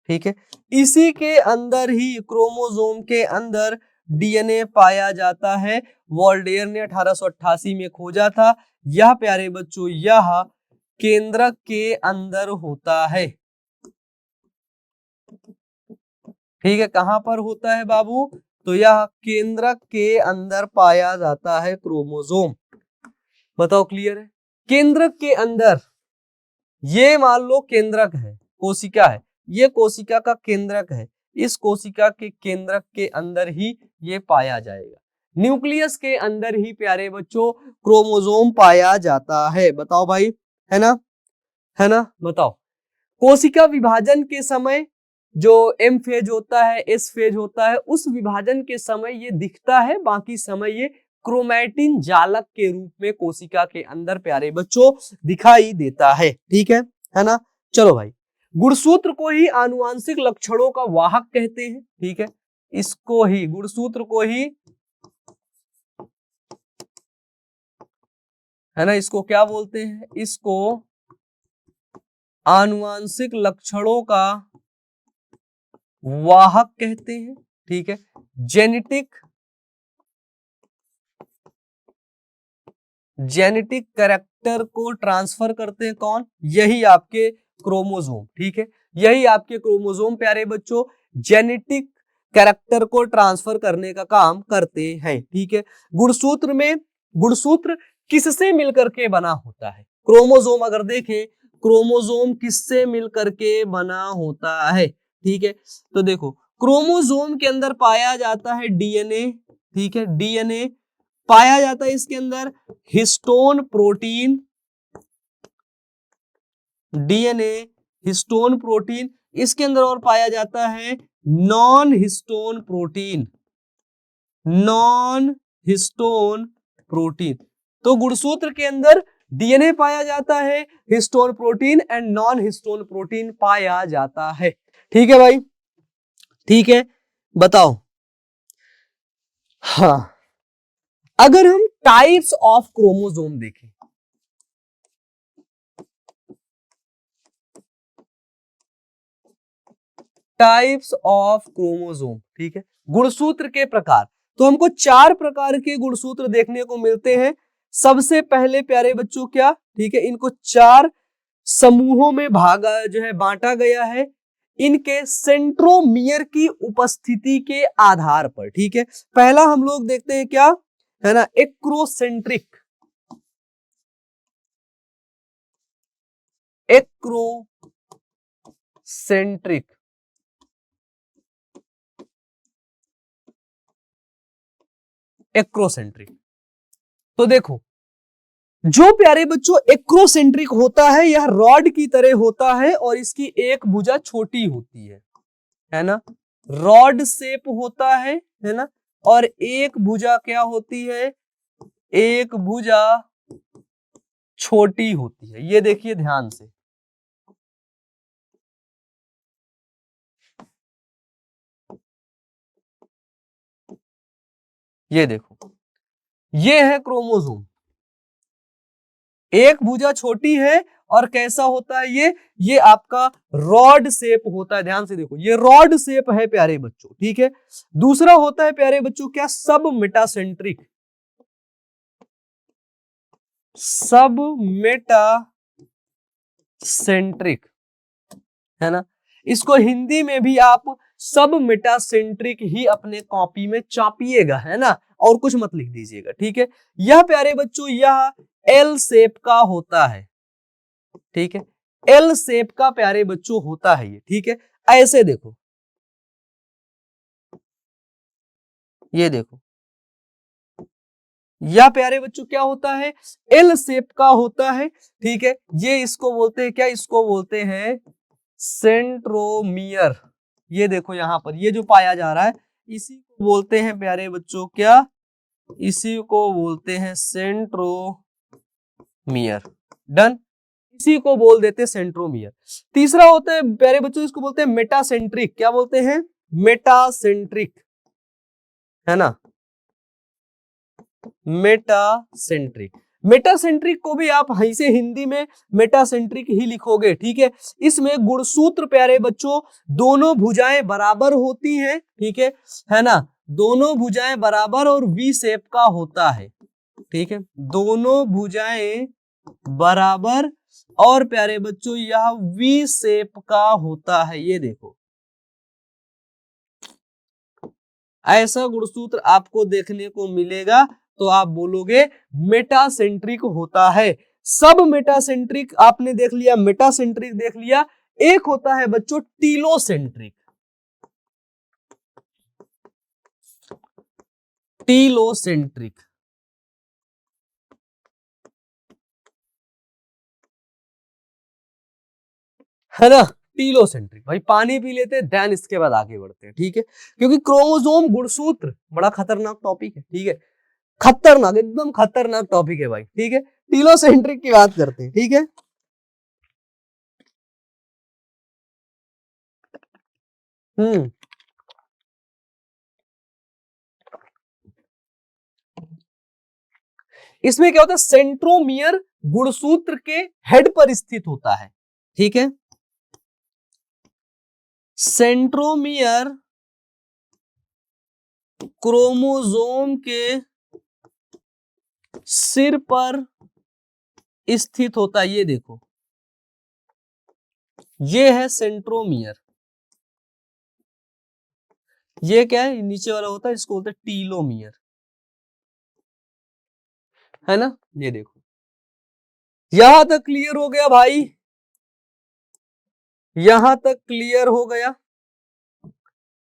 ठीक है, इसी के अंदर ही क्रोमोसोम के अंदर डीएनए पाया जाता है। वॉल्डेयर ने 1888 में खोजा था। यह प्यारे बच्चों यह केंद्रक के अंदर होता है। ठीक है, कहां पर होता है बाबू, तो यह केंद्रक के अंदर पाया जाता है क्रोमोसोम। बताओ क्लियर है, केंद्रक के अंदर, ये मान लो केंद्रक है, कोशिका है, ये कोशिका का केंद्रक है, इस कोशिका के केंद्रक के अंदर ही ये पाया जाएगा। न्यूक्लियस के अंदर ही प्यारे बच्चों क्रोमोसोम पाया जाता है। बताओ भाई, है ना, है ना, बताओ। कोशिका विभाजन के समय जो एम फेज होता है, एस फेज होता है, उस विभाजन के समय ये दिखता है, बाकी समय ये क्रोमैटिन जालक के रूप में कोशिका के अंदर प्यारे बच्चों दिखाई देता है। ठीक है ना। चलो भाई, गुणसूत्र को ही आनुवांशिक लक्षणों का वाहक कहते हैं। ठीक है, इसको ही, गुणसूत्र को ही, है ना, इसको क्या बोलते हैं, इसको आनुवांशिक लक्षणों का वाहक कहते हैं। ठीक है, जेनेटिक कैरेक्टर को ट्रांसफर करते हैं कौन, यही आपके क्रोमोसोम। ठीक है, यही आपके क्रोमोसोम प्यारे बच्चों, जेनेटिक कैरेक्टर को ट्रांसफर करने का काम करते हैं। ठीक है, गुणसूत्र किससे मिलकर के बना होता है? क्रोमोसोम अगर देखें, क्रोमोसोम किससे मिलकर के बना होता है? ठीक है, तो देखो क्रोमोसोम के अंदर पाया जाता है डीएनए। ठीक है, डीएनए पाया जाता है इसके अंदर histone protein, DNA histone protein, इसके अंदर और पाया जाता है non histone protein, non histone protein. तो गुणसूत्र के अंदर डीएनए पाया जाता है, histone protein and non histone protein पाया जाता है। ठीक है भाई, ठीक है, बताओ। हाँ, अगर हम टाइप्स ऑफ क्रोमोसोम देखें, टाइप्स ऑफ क्रोमोसोम, ठीक है, गुणसूत्र के प्रकार, तो हमको 4 प्रकार के गुणसूत्र देखने को मिलते हैं। सबसे पहले प्यारे बच्चों क्या, ठीक है, इनको 4 समूहों में भागा जो है बांटा गया है इनके सेंट्रोमियर की उपस्थिति के आधार पर। ठीक है, पहला हम लोग देखते हैं क्या है ना, एक्रोसेंट्रिक, एक्रोसेंट्रिक, एक्रोसेंट्रिक। तो देखो जो प्यारे बच्चों एक्रोसेंट्रिक होता है यह रॉड की तरह होता है और इसकी एक भुजा छोटी होती है ना, रॉड शेप होता है ना, और एक भुजा क्या होती है, एक भुजा छोटी होती है। ये देखिए ध्यान से, ये देखो, ये है क्रोमोसोम, एक भुजा छोटी है और कैसा होता है ये आपका रॉड शेप होता है। ध्यान से देखो, ये रॉड शेप है प्यारे बच्चों। ठीक है, दूसरा होता है प्यारे बच्चों क्या, सब मेटासेंट्रिक, सब मेटासेंट्रिक, है ना, इसको हिंदी में भी आप सब मेटासेंट्रिक ही अपने कॉपी में चापिएगा, है ना, और कुछ मत लिख दीजिएगा। ठीक है, यह प्यारे बच्चों यह एल शेप का होता है। ठीक है, एल शेप का प्यारे बच्चों होता है ये। ठीक है, ऐसे देखो, ये देखो, यह प्यारे बच्चों क्या होता है, एल शेप का होता है। ठीक है, ये इसको बोलते हैं क्या, इसको बोलते हैं सेंट्रोमियर। ये देखो यहां पर ये जो पाया जा रहा है इसी को बोलते हैं प्यारे बच्चों क्या, इसी को बोलते हैं सेंट्रोमियर। डन, इसी को बोल देते हैं सेंट्रोमियर। तीसरा होता है प्यारे बच्चों, इसको बोलते हैं मेटासेंट्रिक। क्या बोलते हैं, मेटासेंट्रिक, है ना, मेटासेंट्रिक। मेटासेंट्रिक को भी आप ऐसे हिंदी में मेटासेंट्रिक ही लिखोगे। ठीक है, इसमें गुणसूत्र प्यारे बच्चों दोनों भुजाएं बराबर होती हैं। ठीक है ना, दोनों भुजाएं बराबर और वी शेप का होता है। ठीक है, दोनों भुजाएं बराबर और प्यारे बच्चों यह वी शेप का होता है। ये देखो, ऐसा गुणसूत्र आपको देखने को मिलेगा तो आप बोलोगे मेटासेंट्रिक होता है। सब मेटासेंट्रिक आपने देख लिया, मेटासेंट्रिक देख लिया। एक होता है बच्चों टीलोसेंट्रिक, टीलोसेंट्रिक, है ना, टीलोसेंट्रिक। भाई पानी पी लेते हैं देन इसके बाद आगे बढ़ते हैं। ठीक है, क्योंकि क्रोमोसोम गुणसूत्र बड़ा खतरनाक टॉपिक है। ठीक है, खतरनाक, एकदम खतरनाक टॉपिक है भाई। ठीक है, टीलोसेंट्रिक की बात करते हैं। ठीक है, इसमें क्या होता है, सेंट्रोमियर गुणसूत्र के हेड पर स्थित होता है। ठीक है, सेंट्रोमियर क्रोमोसोम के सिर पर स्थित होता है। ये देखो, ये है सेंट्रोमियर, ये क्या है, नीचे वाला होता है, इसको बोलते हैं टीलोमियर, है ना। ये देखो, यहां तक क्लियर हो गया भाई, यहां तक क्लियर हो गया।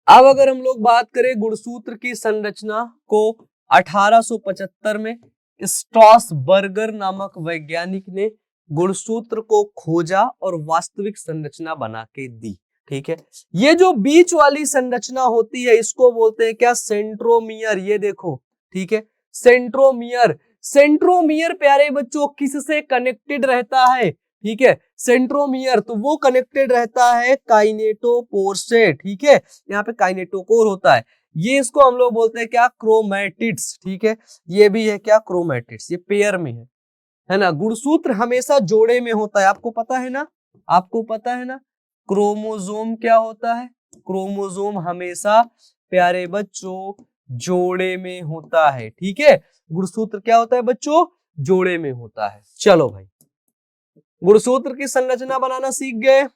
अब अगर हम लोग बात करें गुणसूत्र की संरचना को, 1875 में स्ट्रॉसबर्गर नामक वैज्ञानिक ने गुणसूत्र को खोजा और वास्तविक संरचना बना के दी। ठीक है, ये जो बीच वाली संरचना होती है इसको बोलते हैं क्या, सेंट्रोमियर। ये देखो, ठीक है, सेंट्रोमियर। सेंट्रोमियर प्यारे बच्चों किससे कनेक्टेड रहता है, ठीक है, सेंट्रोमियर, तो वो कनेक्टेड रहता है काइनेटोकोर से। ठीक है, यहाँ पे काइनेटोकोर होता है, ये इसको हम लोग बोलते हैं क्या, क्रोमैटिड्स। ठीक है, ये भी है क्या, क्रोमैटिड्स, ये पेयर में है ना। गुणसूत्र हमेशा जोड़े में होता है, आपको पता है ना, आपको पता है ना। क्रोमोसोम क्या होता है, क्रोमोसोम हमेशा प्यारे बच्चों जोड़े में होता है। ठीक है, गुणसूत्र क्या होता है बच्चों, जोड़े में होता है। चलो भाई, गुणसूत्र की संरचना बनाना सीख गए,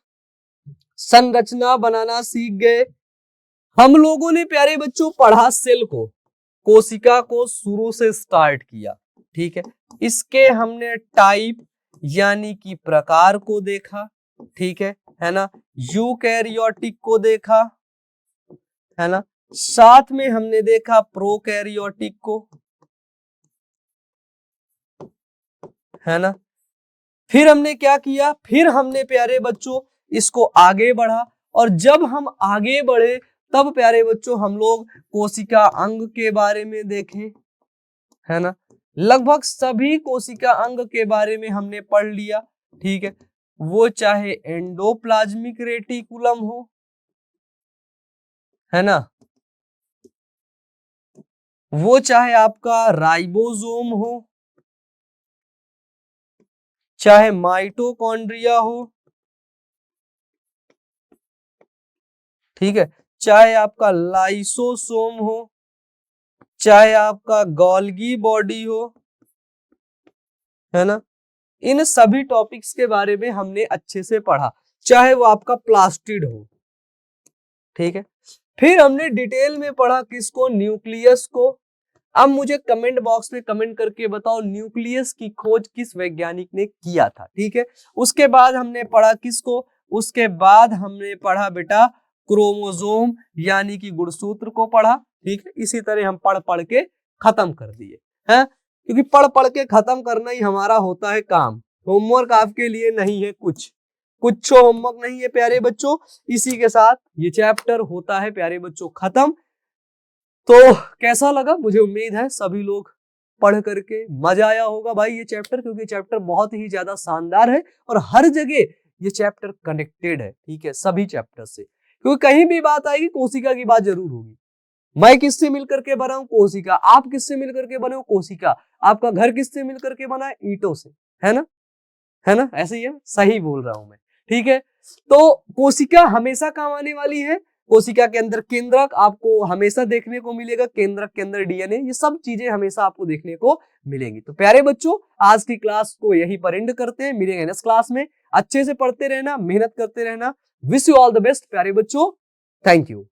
संरचना बनाना सीख गए। हम लोगों ने प्यारे बच्चों पढ़ा सेल को, कोशिका को शुरू से स्टार्ट किया। ठीक है, इसके हमने टाइप यानी कि प्रकार को देखा। ठीक है ना, यूकैरियोटिक को देखा, है ना, साथ में हमने देखा प्रोकैरियोटिक को, है ना। फिर हमने क्या किया, फिर हमने प्यारे बच्चों इसको आगे बढ़ा, और जब हम आगे बढ़े तब प्यारे बच्चों हम लोग कोशिका अंग के बारे में देखें, है ना। लगभग सभी कोशिका अंग के बारे में हमने पढ़ लिया। ठीक है, वो चाहे एंडोप्लाज्मिक रेटिकुलम हो, है ना, वो चाहे आपका राइबोसोम हो, चाहे माइटोकॉन्ड्रिया हो, ठीक है, चाहे आपका लाइसोसोम हो, चाहे आपका गोल्गी बॉडी हो, है ना। इन सभी टॉपिक्स के बारे में हमने अच्छे से पढ़ा, चाहे वो आपका प्लास्टिड हो। ठीक है, फिर हमने डिटेल में पढ़ा किसको, न्यूक्लियस को। अब मुझे कमेंट बॉक्स में कमेंट करके बताओ न्यूक्लियस की खोज किस वैज्ञानिक ने किया था। ठीक है, उसके बाद हमने पढ़ा किसको, उसके बाद हमने पढ़ा बेटा क्रोमोसोम यानी कि गुणसूत्र को पढ़ा। ठीक है, इसी तरह हम पढ़ पढ़ के खत्म कर दिए हैं, क्योंकि पढ़ पढ़ के खत्म करना ही हमारा होता है काम, होमवर्क आपके लिए नहीं है, कुछ होमवर्क नहीं है प्यारे बच्चों। इसी के साथ ये चैप्टर होता है प्यारे बच्चों खत्म। तो कैसा लगा, मुझे उम्मीद है सभी लोग पढ़ करके मजा आया होगा भाई ये चैप्टर, क्योंकि चैप्टर बहुत ही ज्यादा शानदार है और हर जगह ये चैप्टर कनेक्टेड है। ठीक है, सभी चैप्टर से, क्योंकि कहीं भी बात आएगी कोशिका की बात जरूर होगी। मैं किससे मिलकर के बना हूं, कोशिका। आप किससे मिलकर के बने हो, कोशिका। आपका घर किससे मिलकर के बना है, ईंटों से, है ना, है ना, ऐसे ही है, सही बोल रहा हूं मैं। ठीक है, तो कोशिका हमेशा काम आने वाली है। कोशिका के अंदर केंद्रक आपको हमेशा देखने को मिलेगा, केंद्रक के अंदर डीएनए, ये सब चीजें हमेशा आपको देखने को मिलेंगी। तो प्यारे बच्चों, आज की क्लास को यही पर एंड करते हैं, मिलेंगे नेक्स्ट क्लास में। अच्छे से पढ़ते रहना, मेहनत करते रहना। Wish you all the best प्यारे बच्चों, थैंक यू।